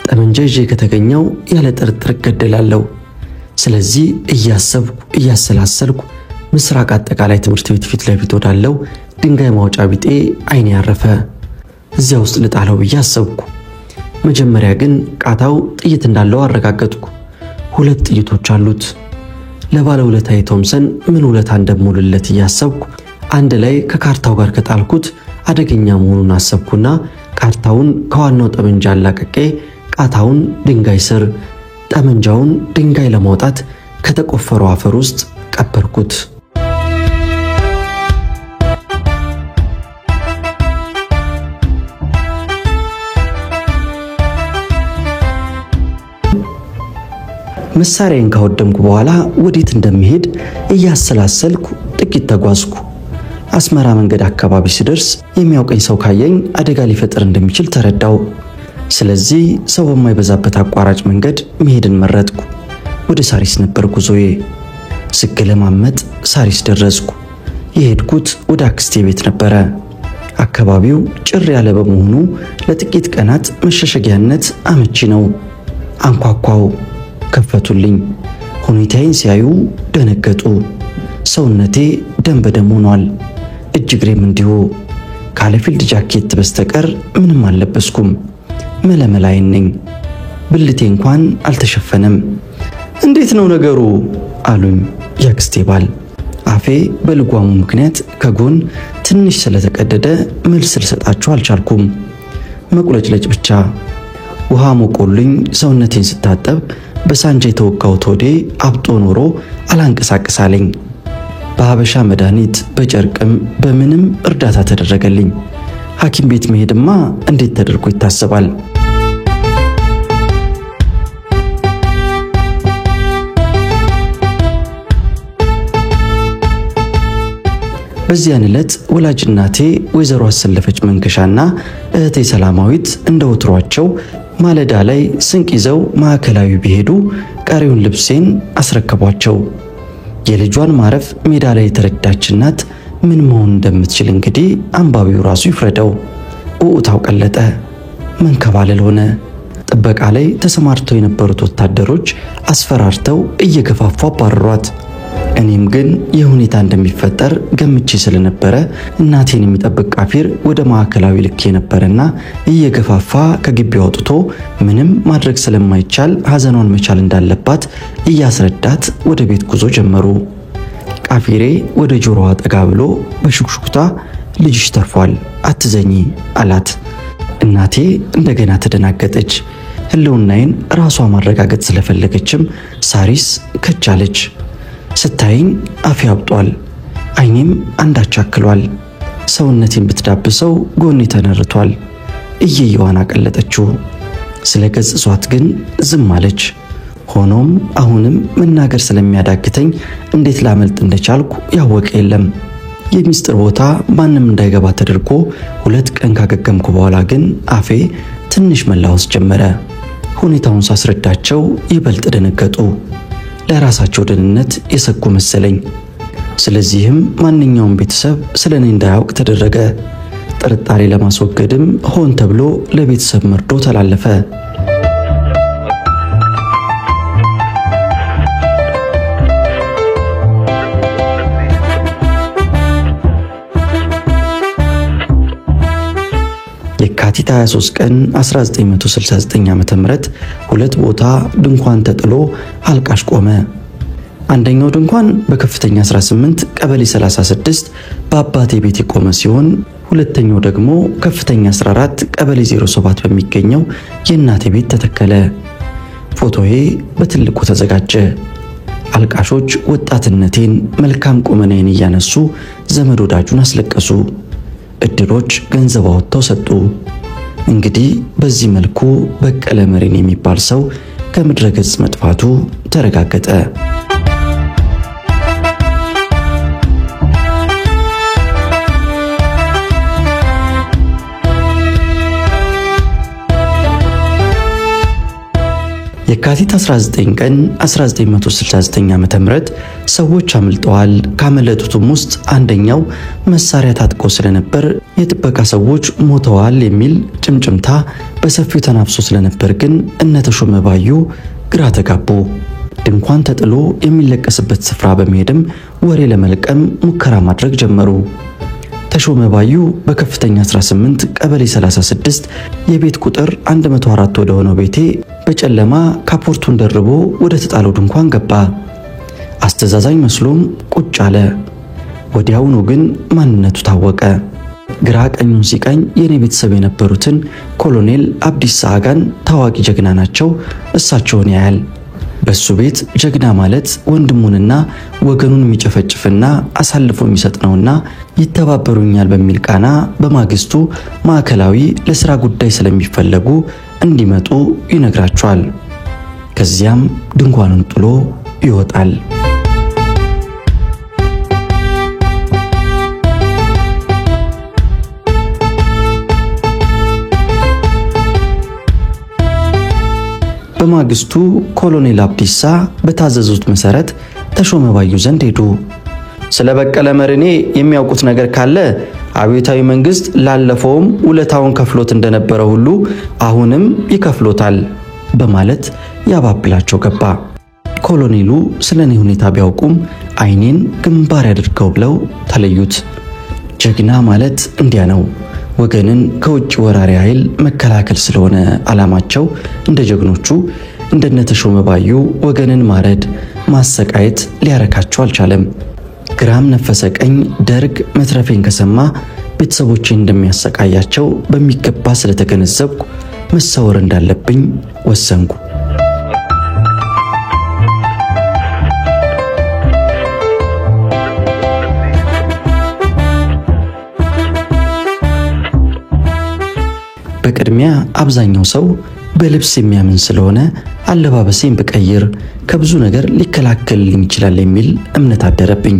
ጠመንጃ ይዤ ከተገኘው ያለ ጥርጥር እገደላለሁ። ስለዚህ እያሰላሰልኩ ምስራቅ አጠቃላይ ትምህርት ቤት ፊት ለፊት ወዳለው ድንጋይ ማውጫ ቢጤ አይኔ ያረፈ። እዚያ ውስጥ ልጣለው ብዬ አሰብኩ። መጀመሪያ ግን ቃታው ጥይት እንዳለው አረጋገጥኩ። 2 ጥይቶች አሉት። ለባለውለታዬ ቶምሰን ምን ውለታ እንደምውልለት እያሰብኩ አንድ ላይ ከካርታው ጋር ከጣልኩት አደገኛ መሆኑን አሰብኩና ካርታውን ከዋናው ጠመንጃ አላቀቄ ቃታውን ድንጋይ ስር፣ ጠመንጃውን ድንጋይ ለማውጣት ከተቆፈረው አፈር ውስጥ ቀበርኩት። መሳሪያዬን ካወደምኩ በኋላ ወዴት እንደምሄድ እያሰላሰልኩ ጥቂት ተጓዝኩ። አስመራ መንገድ አካባቢ ስደርስ የሚያውቀኝ ሰው ካየኝ አደጋ ሊፈጠር እንደሚችል ተረዳው። ስለዚህ ሰው በማይበዛበት አቋራጭ መንገድ መሄድን መረጥኩ። ወደ ሳሪስ ነበር ጉዞዬ። ስገለማመጥ ሳሪስ ደረስኩ። የሄድኩት ወደ አክስቴ ቤት ነበረ። አካባቢው ጭር ያለ በመሆኑ ለጥቂት ቀናት መሸሸጊያነት አመቺ ነው። አንኳኳው። ከፈቱልኝ። ሁኔታዬን ሲያዩ ደነገጡ። ሰውነቴ ደም በደም ሆኗል። እጅግሬም እንዲሁ። ካለ ፊልድ ጃኬት በስተቀር ምንም አልለበስኩም። መለመላይን ነኝ። ብልቴ እንኳን አልተሸፈነም። እንዴት ነው ነገሩ አሉኝ ያክስቴ ባል። አፌ በልጓሙ ምክንያት ከጎን ትንሽ ስለተቀደደ መልስ ልሰጣቸው አልቻልኩም። መቁለጭለጭ ብቻ። ውሃ ሞቆልኝ ሰውነቴን ስታጠብ በሳንጃ የተወጋሁት ሆዴ አብጦ ኖሮ አላንቀሳቀሳለኝ። በሀበሻ መድኃኒት በጨርቅም በምንም እርዳታ ተደረገልኝ። ሐኪም ቤት መሄድማ እንዴት ተደርጎ ይታሰባል? በዚያን ዕለት ወላጅ እናቴ ወይዘሮ አሰለፈች መንገሻና እህቴ ሰላማዊት እንደወትሯቸው ማለዳ ላይ ስንቅ ይዘው ማዕከላዊ ቢሄዱ ቀሪውን ልብሴን አስረከቧቸው። የልጇን ማረፍ ሜዳ ላይ የተረዳች እናት ምን መሆን እንደምትችል እንግዲህ አንባቢው ራሱ ይፍረደው። ኡኡታው ቀለጠ፣ መንከባለል ሆነ። ጥበቃ ላይ ተሰማርተው የነበሩት ወታደሮች አስፈራርተው እየገፋፉ አባረሯት። እኔም ግን የሁኔታ እንደሚፈጠር ገምቼ ስለነበረ እናቴን የሚጠብቅ ቃፊር ወደ ማዕከላዊ ልኬ ነበርና እየገፋፋ ከግቢው አውጥቶ ምንም ማድረግ ስለማይቻል ሐዘኗን መቻል እንዳለባት እያስረዳት ወደ ቤት ጉዞ ጀመሩ። ቃፊሬ ወደ ጆሮዋ ጠጋ ብሎ በሹክሹክታ ልጅሽ ተርፏል፣ አትዘኚ አላት። እናቴ እንደገና ተደናገጠች። ህልውናዬን ራሷ ማረጋገጥ ስለፈለገችም ሳሪስ ከቻለች። ስታይኝ አፌ አብጧል፣ አይኔም አንዳች አክሏል። ሰውነቴን ብትዳብሰው ጎኔ ተነርቷል። እየየዋን አቀለጠችው። ስለ ገጽሷት ግን ዝም አለች። ሆኖም አሁንም መናገር ስለሚያዳግተኝ እንዴት ላመልጥ እንደቻልኩ ያወቀ የለም። የሚስጥር ቦታ ማንም እንዳይገባ ተደርጎ 2 ቀን ካገገምኩ በኋላ ግን አፌ ትንሽ መላወስ ጀመረ። ሁኔታውን ሳስረዳቸው ይበልጥ ደነገጡ። ለራሳቸው ደህንነት የሰጉ መሰለኝ። ስለዚህም ማንኛውም ቤተሰብ ስለኔ እንዳያውቅ ተደረገ። ጥርጣሬ ለማስወገድም ሆን ተብሎ ለቤተሰብ መርዶ ተላለፈ። የካቲት 23 ቀን 1969 ዓ.ም 2 ቦታ ድንኳን ተጥሎ አልቃሽ ቆመ። አንደኛው ድንኳን በከፍተኛ 18 ቀበሌ 36 በአባቴ ቤት የቆመ ሲሆን ሁለተኛው ደግሞ ከፍተኛ 14 ቀበሌ 07 በሚገኘው የእናቴ ቤት ተተከለ። ፎቶዬ በትልቁ ተዘጋጀ። አልቃሾች ወጣትነቴን፣ መልካም ቁመናዬን እያነሱ ዘመድ ወዳጁን አስለቀሱ። እድሮች ገንዘብ አወጥተው ሰጡ። እንግዲህ በዚህ መልኩ በቀለ መሪን የሚባል ሰው ከምድረ ገጽ መጥፋቱ ተረጋገጠ። የካቲት 19 ቀን 1969 ዓ.ም ሰዎች አምልጠዋል። ካመለጡትም ውስጥ አንደኛው መሳሪያ ታጥቆ ስለነበር የጥበቃ ሰዎች ሞተዋል የሚል ጭምጭምታ በሰፊው ተናፍሶ ስለነበር ግን እነተሾመ ባዩ ግራ ተጋቡ። ድንኳን ተጥሎ የሚለቀስበት ስፍራ በመሄድም ወሬ ለመልቀም ሙከራ ማድረግ ጀመሩ። ተሾመ ባዩ በከፍተኛ 18 ቀበሌ 36 የቤት ቁጥር 104 ወደ ሆነው ቤቴ በጨለማ ካፖርቱን ደርቦ ወደ ተጣለው ድንኳን ገባ። አስተዛዛኝ መስሎም ቁጭ አለ። ወዲያውኑ ግን ማንነቱ ታወቀ። ግራ ቀኙን ሲቃኝ የኔ ቤተሰብ የነበሩትን ኮሎኔል አብዲሳ አጋን ታዋቂ ጀግና ናቸው። እሳቸውን ያያል። በሱ ቤት ጀግና ማለት ወንድሙንና ወገኑን የሚጨፈጭፍና አሳልፎ የሚሰጥ ነውና ይተባበሩኛል በሚል ቃና በማግስቱ ማዕከላዊ ለሥራ ጉዳይ ስለሚፈለጉ እንዲመጡ ይነግራቸዋል። ከዚያም ድንኳኑን ጥሎ ይወጣል። በማግስቱ ኮሎኔል አብዲሳ በታዘዙት መሰረት ተሾመ ባዩ ዘንድ ሄዱ። ስለ በቀለ መርኔ የሚያውቁት ነገር ካለ አብዮታዊ መንግስት ላለፈውም ውለታውን ከፍሎት እንደነበረ ሁሉ አሁንም ይከፍሎታል በማለት ያባብላቸው ገባ። ኮሎኔሉ ስለኔ ሁኔታ ቢያውቁም አይኔን ግንባር ያድርገው ብለው ተለዩት። ጀግና ማለት እንዲያ ነው። ወገንን ከውጭ ወራሪ ኃይል መከላከል ስለሆነ ዓላማቸው እንደ ጀግኖቹ እንደነተሾመ ባዩ ወገንን ማረድ፣ ማሰቃየት ሊያረካቸው አልቻለም። ግራም ነፈሰ ቀኝ ደርግ መትረፌን ከሰማ ቤተሰቦቼን እንደሚያሰቃያቸው በሚገባ ስለተገነዘብኩ መሰወር እንዳለብኝ ወሰንኩ። በቅድሚያ አብዛኛው ሰው በልብስ የሚያምን ስለሆነ አለባበሴን ብቀይር ከብዙ ነገር ሊከላከልልኝ ይችላል የሚል እምነት አደረብኝ።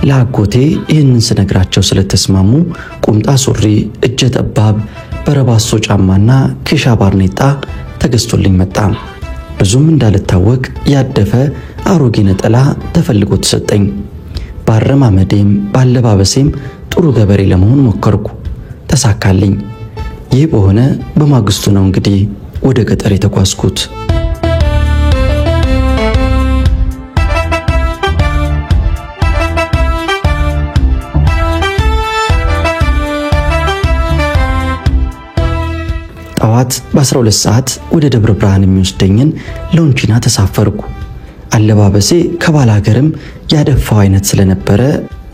ለአጎቴ ይህንን ስነግራቸው ስለተስማሙ ቁምጣ ሱሪ፣ እጀ ጠባብ በረባሶ ጫማና ኬሻ ባርኔጣ ተገዝቶልኝ መጣ። ብዙም እንዳልታወቅ ያደፈ አሮጌ ነጠላ ተፈልጎ ተሰጠኝ። ባረማመዴም ባለባበሴም ጥሩ ገበሬ ለመሆን ሞከርኩ። ተሳካልኝ። ይህ በሆነ በማግስቱ ነው እንግዲህ ወደ ገጠር የተጓዝኩት። ጠዋት በ12 ሰዓት ወደ ደብረ ብርሃን የሚወስደኝን ሎንቺና ተሳፈርኩ። አለባበሴ ከባል ሀገርም ያደፋው አይነት ስለነበረ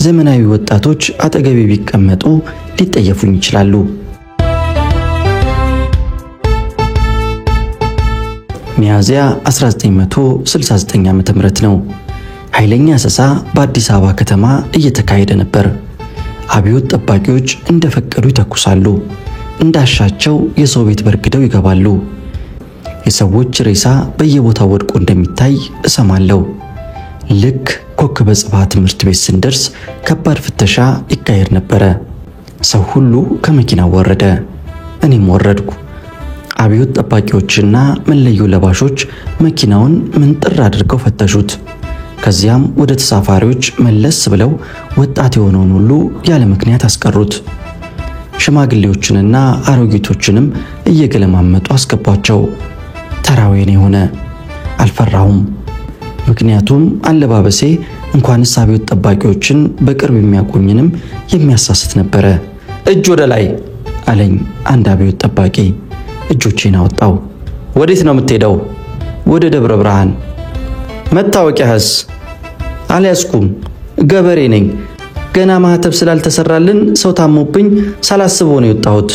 ዘመናዊ ወጣቶች አጠገቤ ቢቀመጡ ሊጠየፉኝ ይችላሉ። ሚያዝያ 1969 ዓ.ም ነው። ኃይለኛ አሰሳ በአዲስ አበባ ከተማ እየተካሄደ ነበር። አብዮት ጠባቂዎች እንደፈቀዱ ይተኩሳሉ። እንዳሻቸው የሰው ቤት በርግደው ይገባሉ። የሰዎች ሬሳ በየቦታው ወድቆ እንደሚታይ እሰማለሁ። ልክ ኮከበ ጽባህ ትምህርት ቤት ስንደርስ ከባድ ፍተሻ ይካሄድ ነበረ። ሰው ሁሉ ከመኪናው ወረደ። እኔም ወረድኩ። አብዮት ጠባቂዎችና መለዮ ለባሾች መኪናውን ምንጥር አድርገው ፈተሹት። ከዚያም ወደ ተሳፋሪዎች መለስ ብለው ወጣት የሆነውን ሁሉ ያለ ምክንያት አስቀሩት። ሽማግሌዎችንና አሮጊቶችንም እየገለማመጡ አስገቧቸው። ተራዌን የሆነ አልፈራሁም። ምክንያቱም አለባበሴ እንኳንስ አብዮት ጠባቂዎችን በቅርብ የሚያቆኝንም የሚያሳስት ነበረ። እጅ ወደ ላይ አለኝ አንድ አብዮት ጠባቂ። እጆቼን አወጣው። ወዴት ነው የምትሄደው? ወደ ደብረ ብርሃን። መታወቂያህስ? አልያዝኩም፣ ገበሬ ነኝ። ገና ማህተብ ስላልተሰራልን ሰው ታሞብኝ ሳላስበው ነው የወጣሁት።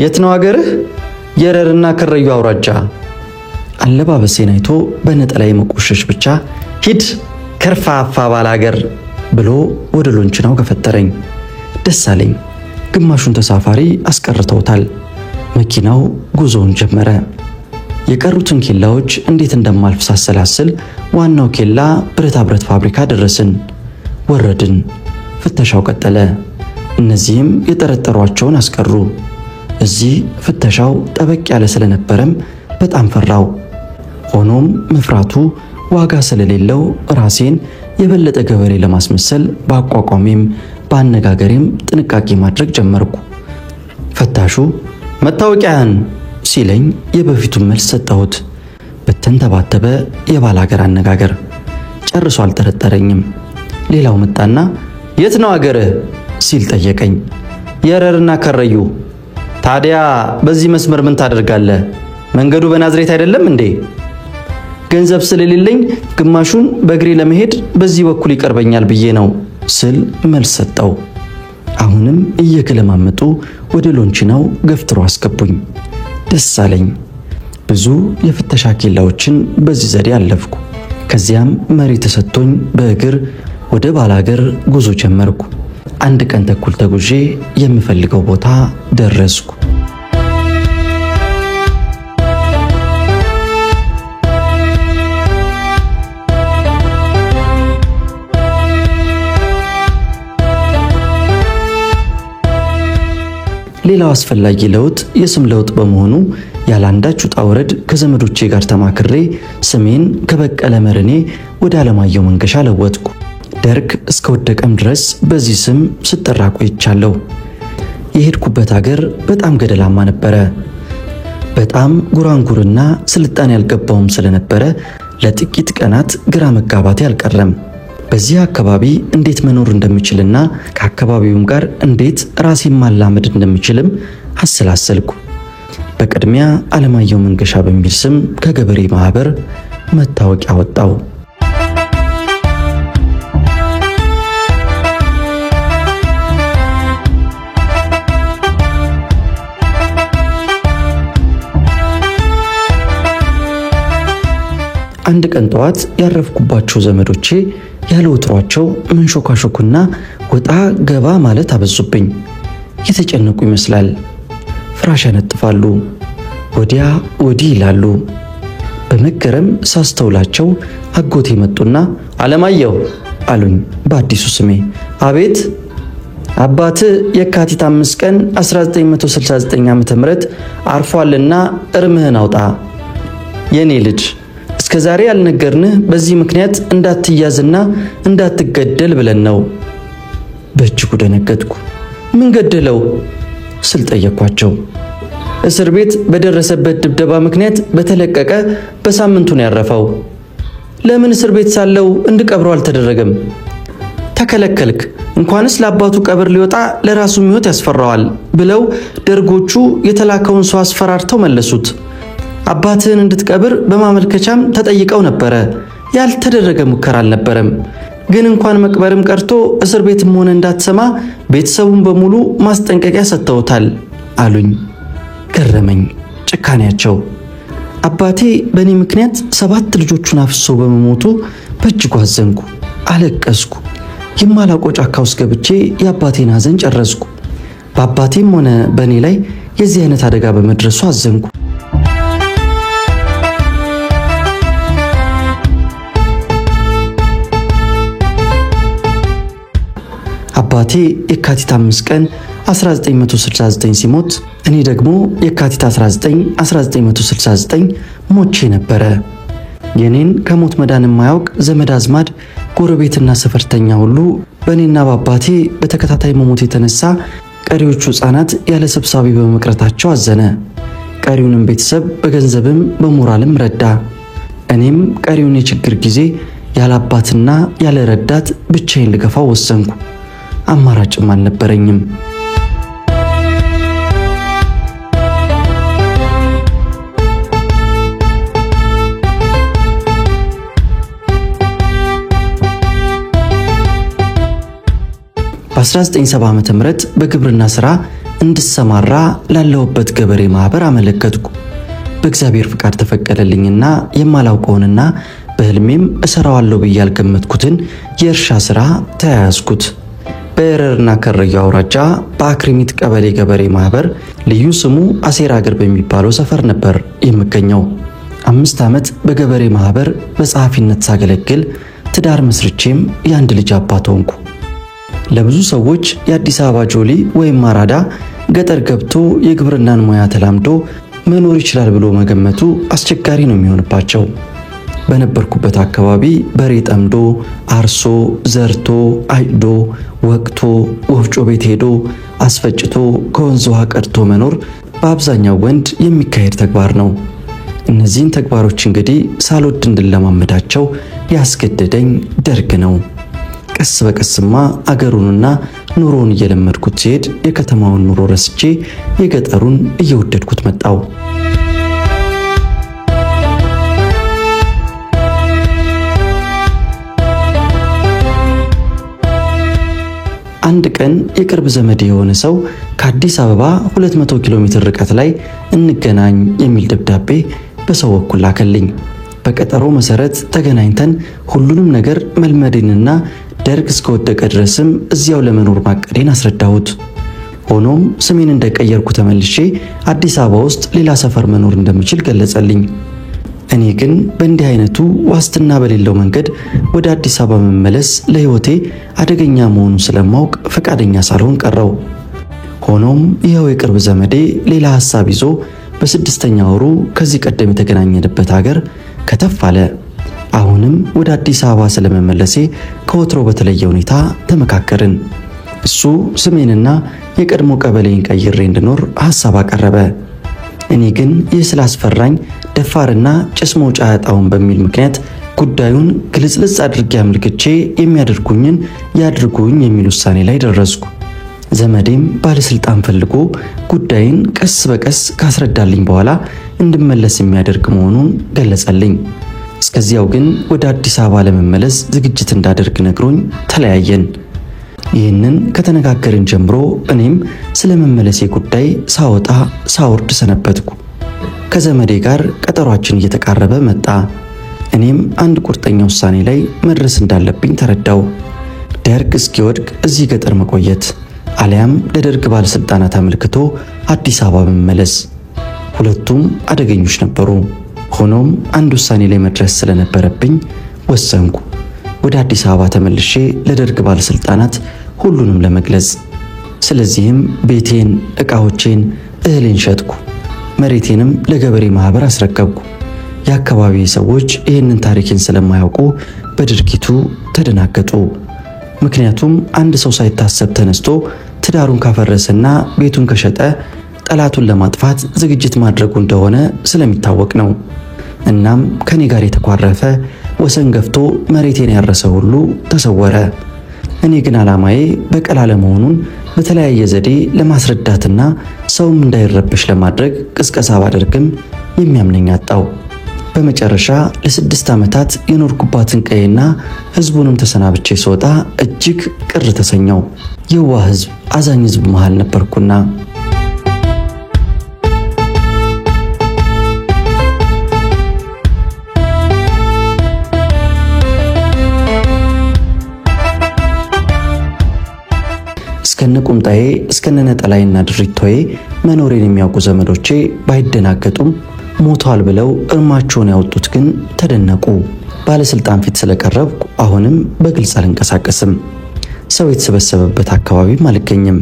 የት ነው አገርህ? የረርና ከረዩ አውራጃ። አለባበሴን አይቶ በነጠላዬ መቆሸሽ ብቻ ሂድ ከርፋፋ ባላገር ብሎ ወደ ሎንቺናው ገፈተረኝ። ደስ አለኝ። ግማሹን ተሳፋሪ አስቀርተውታል። መኪናው ጉዞውን ጀመረ። የቀሩትን ኬላዎች እንዴት እንደማልፍ ሳሰላስል ዋናው ኬላ ብረታ ብረት ፋብሪካ ደረስን። ወረድን። ፍተሻው ቀጠለ። እነዚህም የጠረጠሯቸውን አስቀሩ። እዚህ ፍተሻው ጠበቅ ያለ ስለነበረም በጣም ፈራው። ሆኖም መፍራቱ ዋጋ ስለሌለው ራሴን የበለጠ ገበሬ ለማስመሰል በአቋቋሜም በአነጋገሬም ጥንቃቄ ማድረግ ጀመርኩ። ፈታሹ መታወቂያን ሲለኝ የበፊቱን መልስ ሰጠሁት። በተንተባተበ የባላገር አነጋገር ጨርሶ አልጠረጠረኝም። ሌላው መጣና የት ነው አገርህ ሲል ጠየቀኝ። የረርና ከረዩ። ታዲያ በዚህ መስመር ምን ታደርጋለህ? መንገዱ በናዝሬት አይደለም እንዴ? ገንዘብ ስለሌለኝ ግማሹን በእግሬ ለመሄድ በዚህ በኩል ይቀርበኛል ብዬ ነው ስል መልስ ሰጠው። አሁንም እየገለማመጡ ወደ ሎንቺናው ገፍትሮ አስገቡኝ። ደስ አለኝ። ብዙ የፍተሻ ኬላዎችን በዚህ ዘዴ አለፍኩ። ከዚያም መሪ ተሰጥቶኝ በእግር ወደ ባላገር ጉዞ ጀመርኩ። አንድ ቀን ተኩል ተጉዤ የምፈልገው ቦታ ደረስኩ። ሌላው አስፈላጊ ለውጥ የስም ለውጥ በመሆኑ ያላንዳች ውጣ ወረድ ከዘመዶቼ ጋር ተማክሬ ስሜን ከበቀለ መርኔ ወደ አለማየሁ መንገሻ ለወጥኩ። ደርግ እስከወደቀም ድረስ በዚህ ስም ስጠራ ቆይቻለሁ። የሄድኩበት ሀገር በጣም ገደላማ ነበረ። በጣም ጉራንጉርና ስልጣን ያልገባውም ስለነበረ ለጥቂት ቀናት ግራ መጋባቴ አልቀረም። በዚህ አካባቢ እንዴት መኖር እንደምችልና ከአካባቢውም ጋር እንዴት ራሴን ማላመድ እንደምችልም አሰላሰልኩ። በቅድሚያ አለማየሁ መንገሻ በሚል ስም ከገበሬ ማህበር መታወቂያ ወጣው። አንድ ቀን ጠዋት ያረፍኩባቸው ዘመዶቼ ያለ ወትሯቸው መንሾካሾኩና ወጣ ገባ ማለት አበዙብኝ። የተጨነቁ ይመስላል። ፍራሽ ያነጥፋሉ፣ ወዲያ ወዲህ ይላሉ። በመገረም ሳስተውላቸው አጎቴ መጡና አሉኝ በአዲሱ ስሜ። አቤት። አባት የካቲት 5 ቀን 1969 ዓ.ም አርፏልና እርምህን አውጣ። የኔ ልጅ እስከዛሬ ያልነገርንህ በዚህ ምክንያት እንዳትያዝና እንዳትገደል ብለን ነው። በእጅጉ ደነገጥኩ። ምን ገደለው ስል ጠየኳቸው። እስር ቤት በደረሰበት ድብደባ ምክንያት በተለቀቀ በሳምንቱ ነው ያረፈው። ለምን እስር ቤት ሳለው እንድቀብረው አልተደረገም? ተከለከልክ፣ እንኳንስ ለአባቱ ቀብር ሊወጣ ለራሱም ሕይወት ያስፈራዋል ብለው ደርጎቹ የተላከውን ሰው አስፈራርተው መለሱት። አባትህን እንድትቀብር በማመልከቻም ተጠይቀው ነበረ። ያልተደረገ ሙከራ አልነበረም። ግን እንኳን መቅበርም ቀርቶ እስር ቤትም ሆነ እንዳትሰማ ቤተሰቡን በሙሉ ማስጠንቀቂያ ሰጥተውታል አሉኝ። ገረመኝ ጭካኔያቸው። አባቴ በእኔ ምክንያት 7 ልጆቹን አፍሶ በመሞቱ በእጅጉ አዘንኩ፣ አለቀስኩ። የማላውቀው ጫካ ውስጥ ገብቼ የአባቴን ሐዘን ጨረስኩ። በአባቴም ሆነ በእኔ ላይ የዚህ አይነት አደጋ በመድረሱ አዘንኩ። አባቴ የካቲት 5 ቀን 1969 ሲሞት እኔ ደግሞ የካቲት 19 1969 ሞቼ ነበረ። የኔን ከሞት መዳን የማያውቅ ዘመድ አዝማድ፣ ጎረቤትና ሰፈርተኛ ሁሉ በእኔና በአባቴ በተከታታይ መሞት የተነሳ ቀሪዎቹ ሕፃናት ያለ ሰብሳቢ በመቅረታቸው አዘነ። ቀሪውንም ቤተሰብ በገንዘብም በሞራልም ረዳ። እኔም ቀሪውን የችግር ጊዜ ያለ አባትና ያለ ረዳት ብቻዬን ልገፋው ወሰንኩ። አማራጭም አልነበረኝም። በ1970 ዓ.ም በግብርና ሥራ እንድሰማራ ላለሁበት ገበሬ ማህበር አመለከትኩ። በእግዚአብሔር ፍቃድ ተፈቀደልኝና የማላውቀውንና በህልሜም እሰራዋለሁ ብዬ ያልገመትኩትን የእርሻ ሥራ ተያያዝኩት። በኤረርና ከረዩ አውራጃ በአክሪሚት ቀበሌ ገበሬ ማህበር ልዩ ስሙ አሴር አገር በሚባለው ሰፈር ነበር የምገኘው። 5 ዓመት በገበሬ ማህበር በጸሐፊነት ሳገለግል ትዳር መስርቼም የአንድ ልጅ አባት ሆንኩ። ለብዙ ሰዎች የአዲስ አበባ ጆሊ ወይም አራዳ ገጠር ገብቶ የግብርናን ሙያ ተላምዶ መኖር ይችላል ብሎ መገመቱ አስቸጋሪ ነው የሚሆንባቸው። በነበርኩበት አካባቢ በሬ ጠምዶ አርሶ ዘርቶ አይዶ ወቅቶ ወፍጮ ቤት ሄዶ አስፈጭቶ ከወንዝ ውሃ ቀድቶ መኖር በአብዛኛው ወንድ የሚካሄድ ተግባር ነው። እነዚህን ተግባሮች እንግዲህ ሳልወድ እንድለማመዳቸው ያስገደደኝ ደርግ ነው። ቀስ በቀስማ አገሩንና ኑሮውን እየለመድኩት ሲሄድ የከተማውን ኑሮ ረስቼ የገጠሩን እየወደድኩት መጣው። አንድ ቀን የቅርብ ዘመድ የሆነ ሰው ከአዲስ አበባ 200 ኪሎ ሜትር ርቀት ላይ እንገናኝ የሚል ደብዳቤ በሰው በኩል ላከልኝ። በቀጠሮ መሰረት ተገናኝተን ሁሉንም ነገር መልመድንና ደርግ እስከወደቀ ድረስም እዚያው ለመኖር ማቀዴን አስረዳሁት። ሆኖም ስሜን እንደቀየርኩ ተመልሼ አዲስ አበባ ውስጥ ሌላ ሰፈር መኖር እንደምችል ገለጸልኝ። እኔ ግን በእንዲህ አይነቱ ዋስትና በሌለው መንገድ ወደ አዲስ አበባ መመለስ ለህይወቴ አደገኛ መሆኑን ስለማውቅ ፈቃደኛ ሳልሆን ቀረው። ሆኖም ይኸው የቅርብ ዘመዴ ሌላ ሐሳብ ይዞ በ6ኛ ወሩ ከዚህ ቀደም የተገናኘንበት ሀገር ከተፍ አለ። አሁንም ወደ አዲስ አበባ ስለመመለሴ ከወትሮ በተለየ ሁኔታ ተመካከርን። እሱ ስሜንና የቀድሞ ቀበሌን ቀይሬ እንድኖር ሐሳብ አቀረበ። እኔ ግን ይህ ስላስፈራኝ ደፋርና ጭስ መውጫ ያጣውን በሚል ምክንያት ጉዳዩን ግልጽልጽ አድርጌ አመልክቼ የሚያደርጉኝን ያድርጉኝ የሚል ውሳኔ ላይ ደረስኩ። ዘመዴም ባለስልጣን ፈልጎ ጉዳይን ቀስ በቀስ ካስረዳልኝ በኋላ እንድመለስ የሚያደርግ መሆኑን ገለጸልኝ። እስከዚያው ግን ወደ አዲስ አበባ ለመመለስ ዝግጅት እንዳደርግ ነግሮኝ ተለያየን። ይህንን ከተነጋገርን ጀምሮ እኔም ስለመመለሴ ጉዳይ ሳወጣ ሳወርድ ሰነበትኩ። ከዘመዴ ጋር ቀጠሯችን እየተቃረበ መጣ። እኔም አንድ ቁርጠኛ ውሳኔ ላይ መድረስ እንዳለብኝ ተረዳው። ደርግ እስኪወድቅ እዚህ ገጠር መቆየት አሊያም ለደርግ ባለስልጣናት አመልክቶ አዲስ አበባ መመለስ። ሁለቱም አደገኞች ነበሩ። ሆኖም አንድ ውሳኔ ላይ መድረስ ስለነበረብኝ ወሰንኩ። ወደ አዲስ አበባ ተመልሼ ለደርግ ባለስልጣናት ሁሉንም ለመግለጽ። ስለዚህም ቤቴን፣ ዕቃዎቼን፣ እህሌን ሸጥኩ። መሬቴንም ለገበሬ ማህበር አስረከብኩ። የአካባቢ ሰዎች ይህንን ታሪኬን ስለማያውቁ በድርጊቱ ተደናገጡ። ምክንያቱም አንድ ሰው ሳይታሰብ ተነስቶ ትዳሩን ካፈረሰና ቤቱን ከሸጠ ጠላቱን ለማጥፋት ዝግጅት ማድረጉ እንደሆነ ስለሚታወቅ ነው። እናም ከኔ ጋር የተኳረፈ ወሰን ገፍቶ መሬቴን ያረሰ ሁሉ ተሰወረ። እኔ ግን ዓላማዬ በቀል አለመሆኑን በተለያየ ዘዴ ለማስረዳትና ሰውም እንዳይረበሽ ለማድረግ ቅስቀሳ ባደርግም የሚያምነኝ አጣው። በመጨረሻ ለ6 ዓመታት የኖርኩባትን ቀይና ህዝቡንም ተሰናብቼ ስወጣ እጅግ ቅር ተሰኘው። የዋህ ህዝብ፣ አዛኝ ህዝብ መሃል ነበርኩና። እስከነ ቁምጣዬ እስከነ ነጠላይና ድሪቶዬ መኖሬን የሚያውቁ ዘመዶቼ ባይደናገጡም ሞቷል ብለው እርማቸውን ያወጡት ግን ተደነቁ። ባለስልጣን ፊት ስለቀረብኩ አሁንም በግልጽ አልንቀሳቀስም። ሰው የተሰበሰበበት አካባቢም አልገኝም።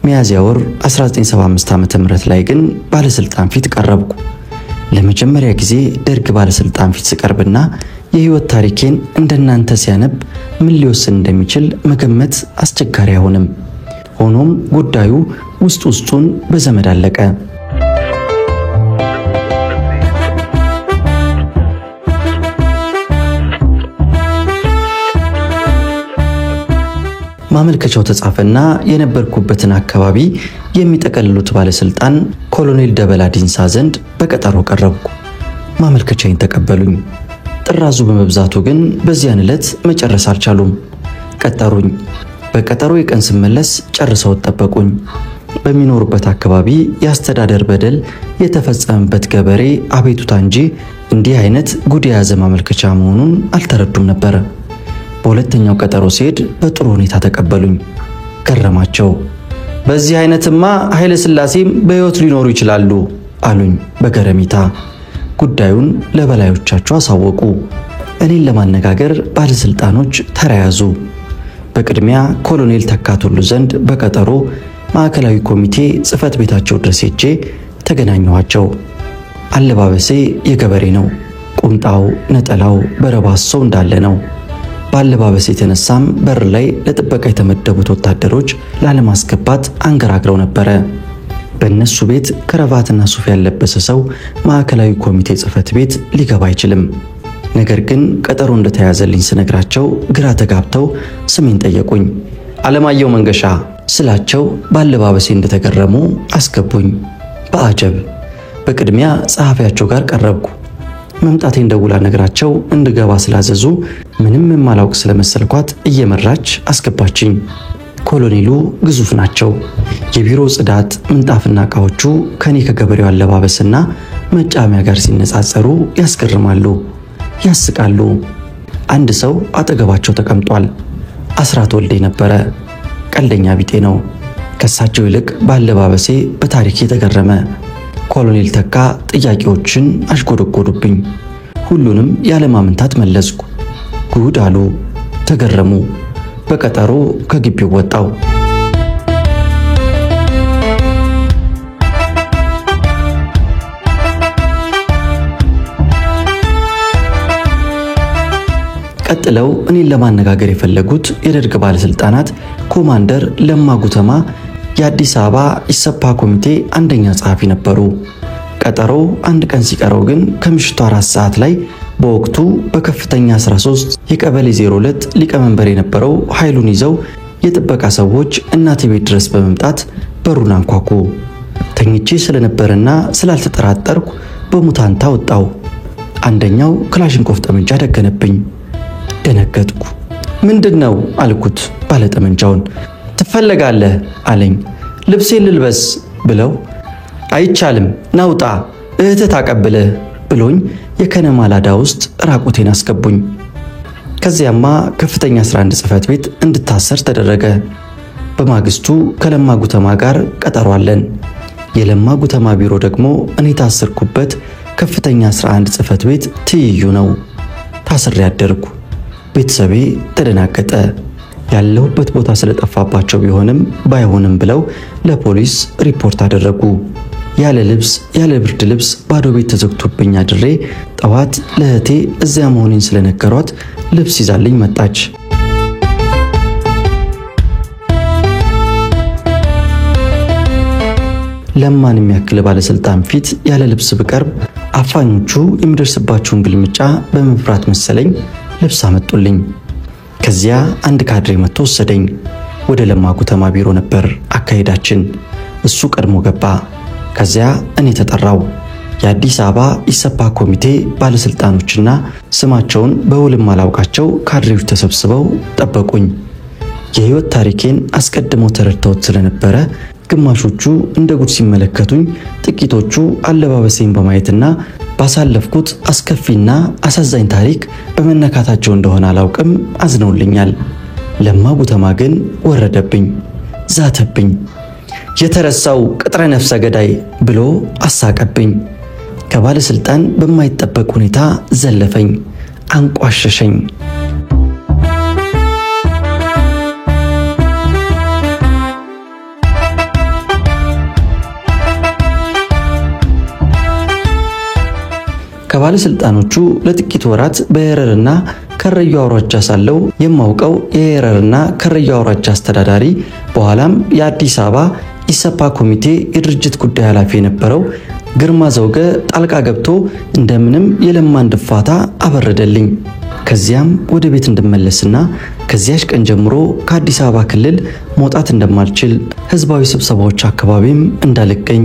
ሚያዝያ ወር 1975 ዓ.ም ላይ ግን ባለስልጣን ፊት ቀረብኩ። ለመጀመሪያ ጊዜ ደርግ ባለስልጣን ፊት ስቀርብና የህይወት ታሪኬን እንደናንተ ሲያነብ ምን ሊወስን እንደሚችል መገመት አስቸጋሪ አይሆንም። ሆኖም ጉዳዩ ውስጡን በዘመድ አለቀ። ማመልከቻው ተጻፈና የነበርኩበትን አካባቢ የሚጠቀልሉት ባለስልጣን ኮሎኔል ደበላ ዲንሳ ዘንድ በቀጠሮ ቀረብኩ። ማመልከቻዬን ተቀበሉኝ። ጥራዙ በመብዛቱ ግን በዚያን ዕለት መጨረስ አልቻሉም። ቀጠሩኝ። በቀጠሮ የቀን ስመለስ ጨርሰው ተጠበቁኝ። በሚኖርበት አካባቢ ያስተዳደር በደል የተፈጸመበት ገበሬ አቤቱታ እንጂ እንዲህ አይነት ጉድ የያዘ ማመልከቻ መሆኑን አልተረዱም ነበር። በሁለተኛው ቀጠሮ ሲሄድ በጥሩ ሁኔታ ተቀበሉኝ። ገረማቸው። በዚህ አይነትማ ኃይለ ሥላሴም በሕይወት ሊኖሩ ይችላሉ አሉኝ በገረሚታ። ጉዳዩን ለበላዮቻቸው አሳወቁ። እኔን ለማነጋገር ባለስልጣኖች ተራያዙ። በቅድሚያ ኮሎኔል ተካቱሉ ዘንድ በቀጠሮ ማዕከላዊ ኮሚቴ ጽፈት ቤታቸው ድረስ ሄጄ ተገናኘኋቸው። አለባበሴ የገበሬ ነው። ቁምጣው፣ ነጠላው፣ በረባሶው እንዳለ ነው። ባለባበሴ የተነሳም በር ላይ ለጥበቃ የተመደቡት ወታደሮች ላለማስገባት አንገራግረው ነበር። በእነሱ ቤት ከረባትና ሱፍ ያለበሰ ሰው ማዕከላዊ ኮሚቴ ጽፈት ቤት ሊገባ አይችልም። ነገር ግን ቀጠሮ እንደተያዘልኝ ስነግራቸው ግራ ተጋብተው ስሜን ጠየቁኝ። አለማየሁ መንገሻ ስላቸው ባለባበሴ እንደተገረሙ አስገቡኝ። በአጀብ በቅድሚያ ጸሐፊያቸው ጋር ቀረብኩ። መምጣቴን ደውላ ነግራቸው እንድገባ ስላዘዙ ምንም የማላውቅ ስለመሰልኳት እየመራች አስገባችኝ። ኮሎኔሉ ግዙፍ ናቸው። የቢሮ ጽዳት፣ ምንጣፍና ዕቃዎቹ ከኔ ከገበሬው አለባበስና መጫሚያ ጋር ሲነጻጸሩ ያስገርማሉ፣ ያስቃሉ። አንድ ሰው አጠገባቸው ተቀምጧል። አስራት ወልዴ ነበረ። ቀልደኛ ቢጤ ነው። ከሳቸው ይልቅ ባለባበሴ በታሪኬ ተገረመ። ኮሎኔል ተካ ጥያቄዎችን አሽጎደጎዱብኝ። ሁሉንም ያለማመንታት መለስኩ። ጉድ አሉ፣ ተገረሙ። በቀጠሮ ከግቢው ወጣው። ቀጥለው እኔን ለማነጋገር የፈለጉት የደርግ ባለስልጣናት ኮማንደር ለማ ጉተማ የአዲስ አበባ ኢሰፓ ኮሚቴ አንደኛ ጸሐፊ ነበሩ። ቀጠሮ አንድ ቀን ሲቀረው ግን ከምሽቱ 4 ሰዓት ላይ በወቅቱ በከፍተኛ 13 የቀበሌ 02 ሊቀመንበር የነበረው ኃይሉን ይዘው የጥበቃ ሰዎች እናቴ ቤት ድረስ በመምጣት በሩን አንኳኩ። ተኝቼ ስለነበርና ስላልተጠራጠርኩ በሙታንታ ወጣው። አንደኛው ክላሽንኮፍ ጠመንጃ ደገነብኝ። ደነገጥኩ። ምንድነው አልኩት ባለጠመንጃውን። ትፈልጋለህ አለኝ። ልብሴን ልልበስ ብለው አይቻልም ናውጣ እህት ታቀብልህ ብሎኝ የከነማላዳ ውስጥ ራቁቴን አስገቡኝ። ከዚያማ ከፍተኛ 11 ጽፈት ቤት እንድታሰር ተደረገ። በማግስቱ ከለማ ጉተማ ጋር ቀጠሮ አለን። የለማ ጉተማ ቢሮ ደግሞ እኔ ታሰርኩበት ከፍተኛ 11 ጽሕፈት ቤት ትይዩ ነው። ታስሬ አደርኩ። ቤተሰቤ ተደናገጠ። ያለሁበት ቦታ ስለጠፋባቸው ቢሆንም ባይሆንም ብለው ለፖሊስ ሪፖርት አደረጉ። ያለ ልብስ ያለ ብርድ ልብስ ባዶ ቤት ተዘግቶብኝ አድሬ ጠዋት ለእህቴ እዚያ መሆኔን ስለነገሯት ልብስ ይዛልኝ መጣች። ለማን የሚያክል ባለስልጣን ፊት ያለ ልብስ ብቀርብ አፋኞቹ የሚደርስባቸውን ግልምጫ በመፍራት መሰለኝ ልብስ አመጡልኝ። ከዚያ አንድ ካድሬ መጥቶ ወሰደኝ። ወደ ለማ ጉተማ ቢሮ ነበር አካሄዳችን። እሱ ቀድሞ ገባ። ከዚያ እኔ ተጠራው። የአዲስ አበባ ኢሰፓ ኮሚቴ ባለስልጣኖችና ስማቸውን በውልም አላውቃቸው ካድሬዎች ተሰብስበው ጠበቁኝ። የህይወት ታሪኬን አስቀድመው ተረድተውት ስለነበረ ግማሾቹ እንደ ጉድ ሲመለከቱኝ፣ ጥቂቶቹ አለባበሴን በማየትና ባሳለፍኩት አስከፊና አሳዛኝ ታሪክ በመነካታቸው እንደሆነ አላውቅም አዝነውልኛል። ለማ ጉተማ ግን ወረደብኝ፣ ዛተብኝ። የተረሳው ቅጥረ ነፍሰ ገዳይ ብሎ አሳቀብኝ። ከባለስልጣን በማይጠበቅ ሁኔታ ዘለፈኝ፣ አንቋሸሸኝ። ከባለስልጣኖቹ ለጥቂት ወራት በየረርና ከረዩ አውራጃ ሳለው የማውቀው የየረርና ከረዩ አውራጃ አስተዳዳሪ በኋላም የአዲስ አበባ ኢሰፓ ኮሚቴ የድርጅት ጉዳይ ኃላፊ የነበረው ግርማ ዘውገ ጣልቃ ገብቶ እንደምንም የለማን ድፋታ አበረደልኝ። ከዚያም ወደ ቤት እንድመለስና ከዚያሽ ቀን ጀምሮ ከአዲስ አበባ ክልል መውጣት እንደማልችል፣ ህዝባዊ ስብሰባዎች አካባቢም እንዳልገኝ፣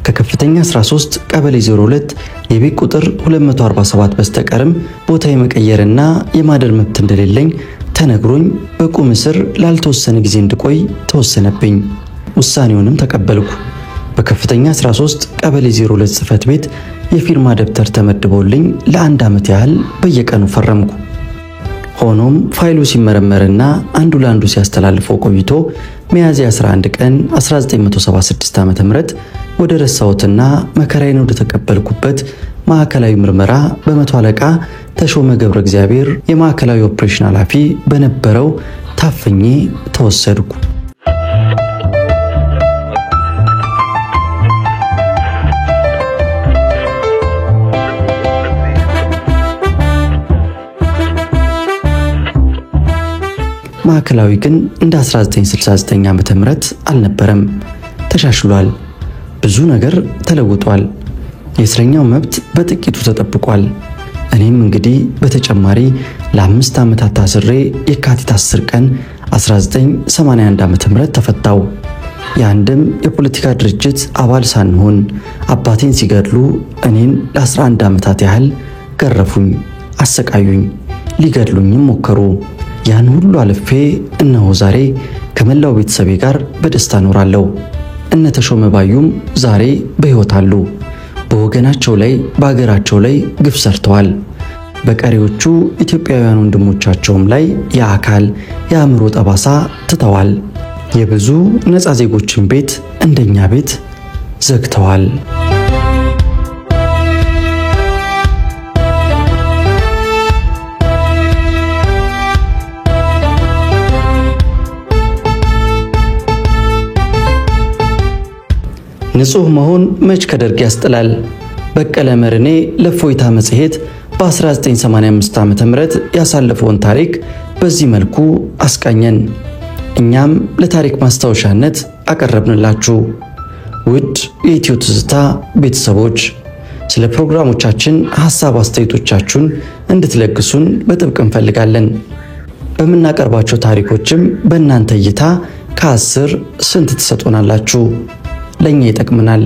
ከከፍተኛ 13 ቀበሌ 02 የቤት ቁጥር 247 በስተቀርም ቦታ የመቀየርና የማደር መብት እንደሌለኝ ተነግሮኝ በቁም እስር ላልተወሰነ ጊዜ እንድቆይ ተወሰነብኝ። ውሳኔውንም ተቀበልኩ። በከፍተኛ 13 ቀበሌ 02 ጽሕፈት ቤት የፊርማ ደብተር ተመድቦልኝ ለ1 ዓመት ያህል በየቀኑ ፈረምኩ። ሆኖም ፋይሉ ሲመረመርና አንዱ ለአንዱ ሲያስተላልፈው ቆይቶ ሚያዝያ 11 ቀን 1976 ዓ.ም ወደ ረሳሁትና መከራዬን ወደ ተቀበልኩበት ማዕከላዊ ምርመራ በመቶ አለቃ ተሾመ ገብረ እግዚአብሔር የማዕከላዊ ኦፕሬሽን ኃላፊ በነበረው ታፍኜ ተወሰድኩ። ማዕከላዊ ግን እንደ 1969 ዓመተ ምህረት አልነበረም። ተሻሽሏል። ብዙ ነገር ተለውጧል። የእስረኛው መብት በጥቂቱ ተጠብቋል። እኔም እንግዲህ በተጨማሪ ለ5 ዓመታት ታስሬ የካቲት 10 ቀን 1981 ዓመተ ምህረት ተፈታው። የአንድም የፖለቲካ ድርጅት አባል ሳንሆን አባቴን ሲገድሉ እኔን ለ11 ዓመታት ያህል ገረፉኝ፣ አሰቃዩኝ፣ ሊገድሉኝም ሞከሩ። ያን ሁሉ አልፌ እነሆ ዛሬ ከመላው ቤተሰቤ ጋር በደስታ ኖራለሁ። እነ ተሾመ ባዩም ዛሬ በሕይወት አሉ። በወገናቸው ላይ በአገራቸው ላይ ግፍ ሰርተዋል። በቀሪዎቹ ኢትዮጵያውያን ወንድሞቻቸውም ላይ የአካል የአእምሮ ጠባሳ ትተዋል። የብዙ ነፃ ዜጎችን ቤት እንደኛ ቤት ዘግተዋል። ንጹህ መሆን መች ከደርግ ያስጥላል። በቀለ መርኔ ለፎይታ መጽሔት በ1985 ዓመተ ምህረት ያሳለፈውን ታሪክ በዚህ መልኩ አስቃኘን። እኛም ለታሪክ ማስታወሻነት አቀረብንላችሁ። ውድ የኢትዮ ትዝታ ቤተሰቦች ስለ ፕሮግራሞቻችን ሐሳብ አስተያየቶቻችሁን እንድትለግሱን በጥብቅ እንፈልጋለን። በመናቀርባቸው ታሪኮችም በእናንተ እይታ ከ10 ስንት ትሰጡናላችሁ? ለኛ ይጠቅመናል።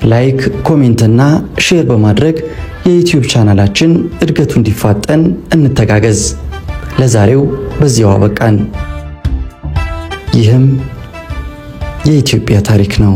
ላይክ፣ ኮሜንት እና ሼር በማድረግ የዩቲዩብ ቻናላችን እድገቱ እንዲፋጠን እንተጋገዝ። ለዛሬው በዚያው አበቃን። ይህም የኢትዮጵያ ታሪክ ነው።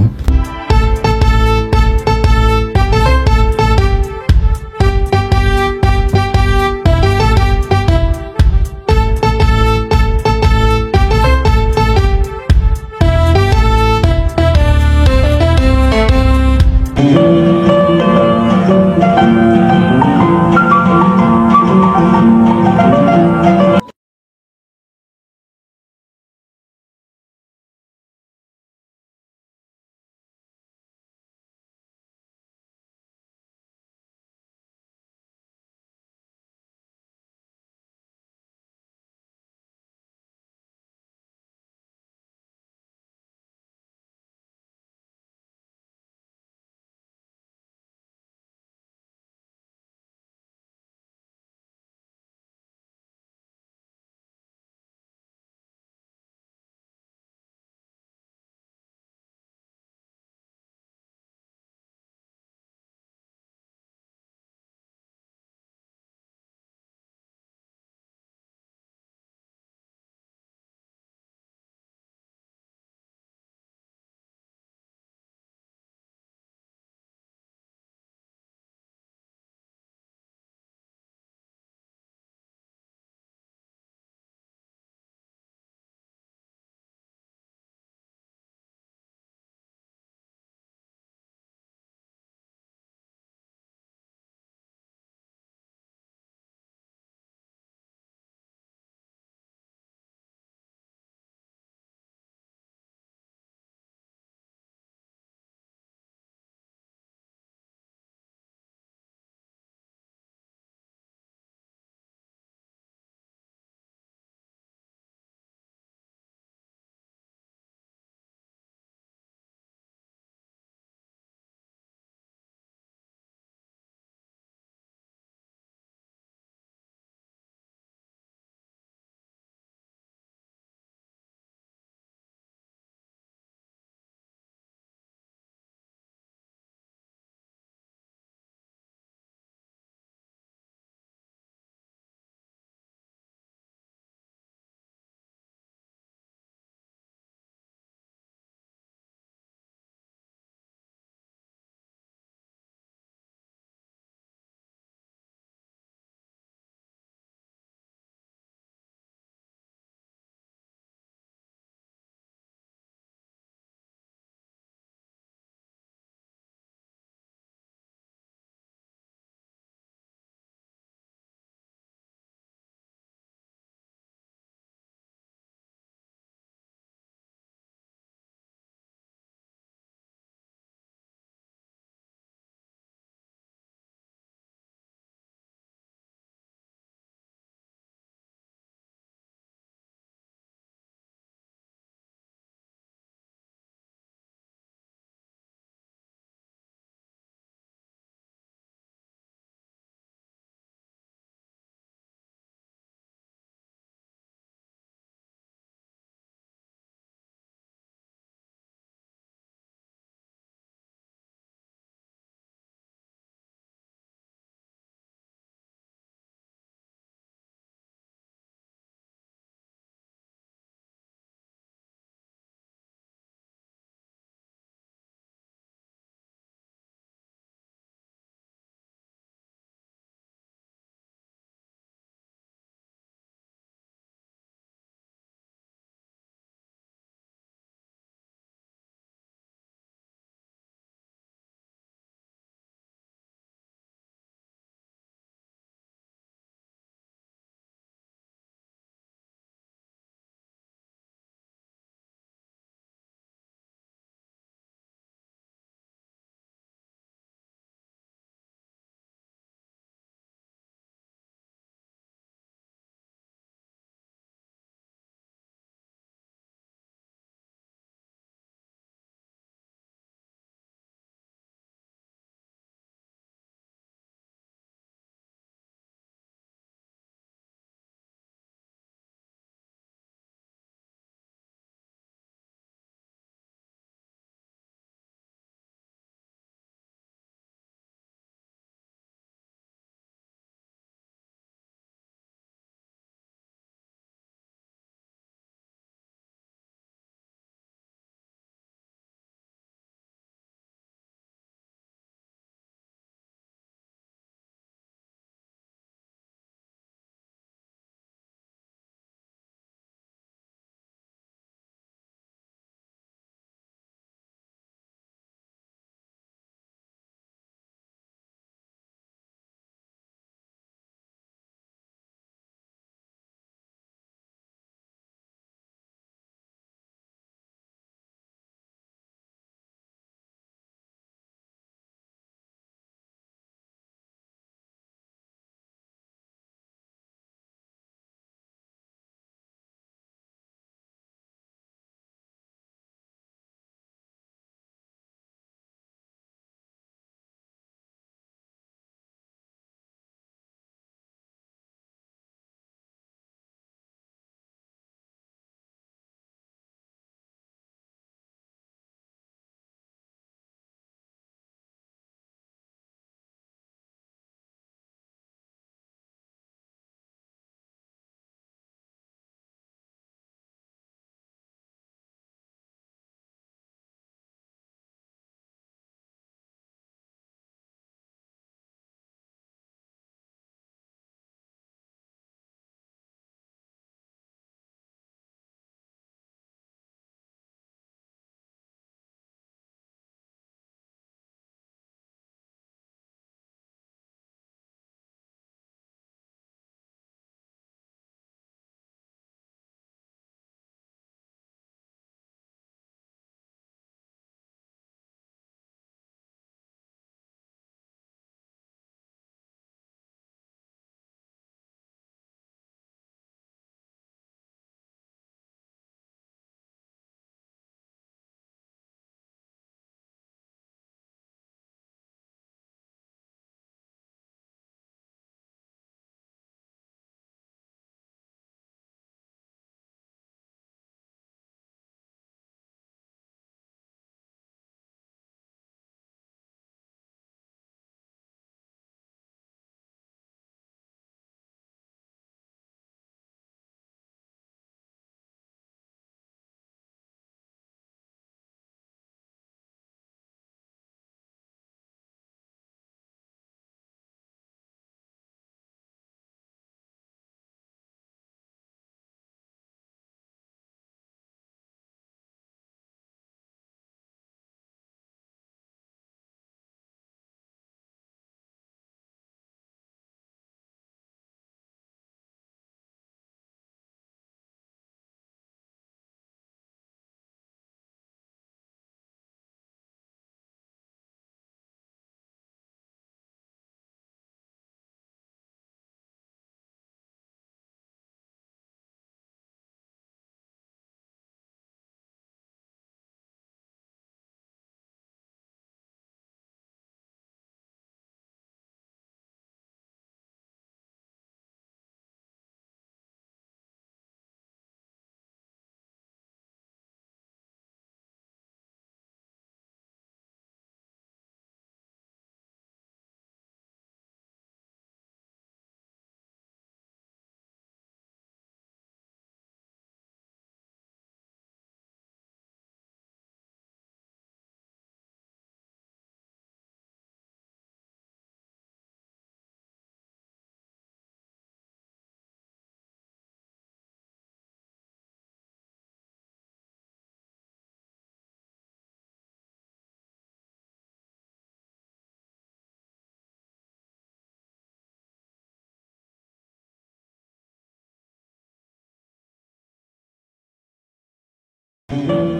ነው።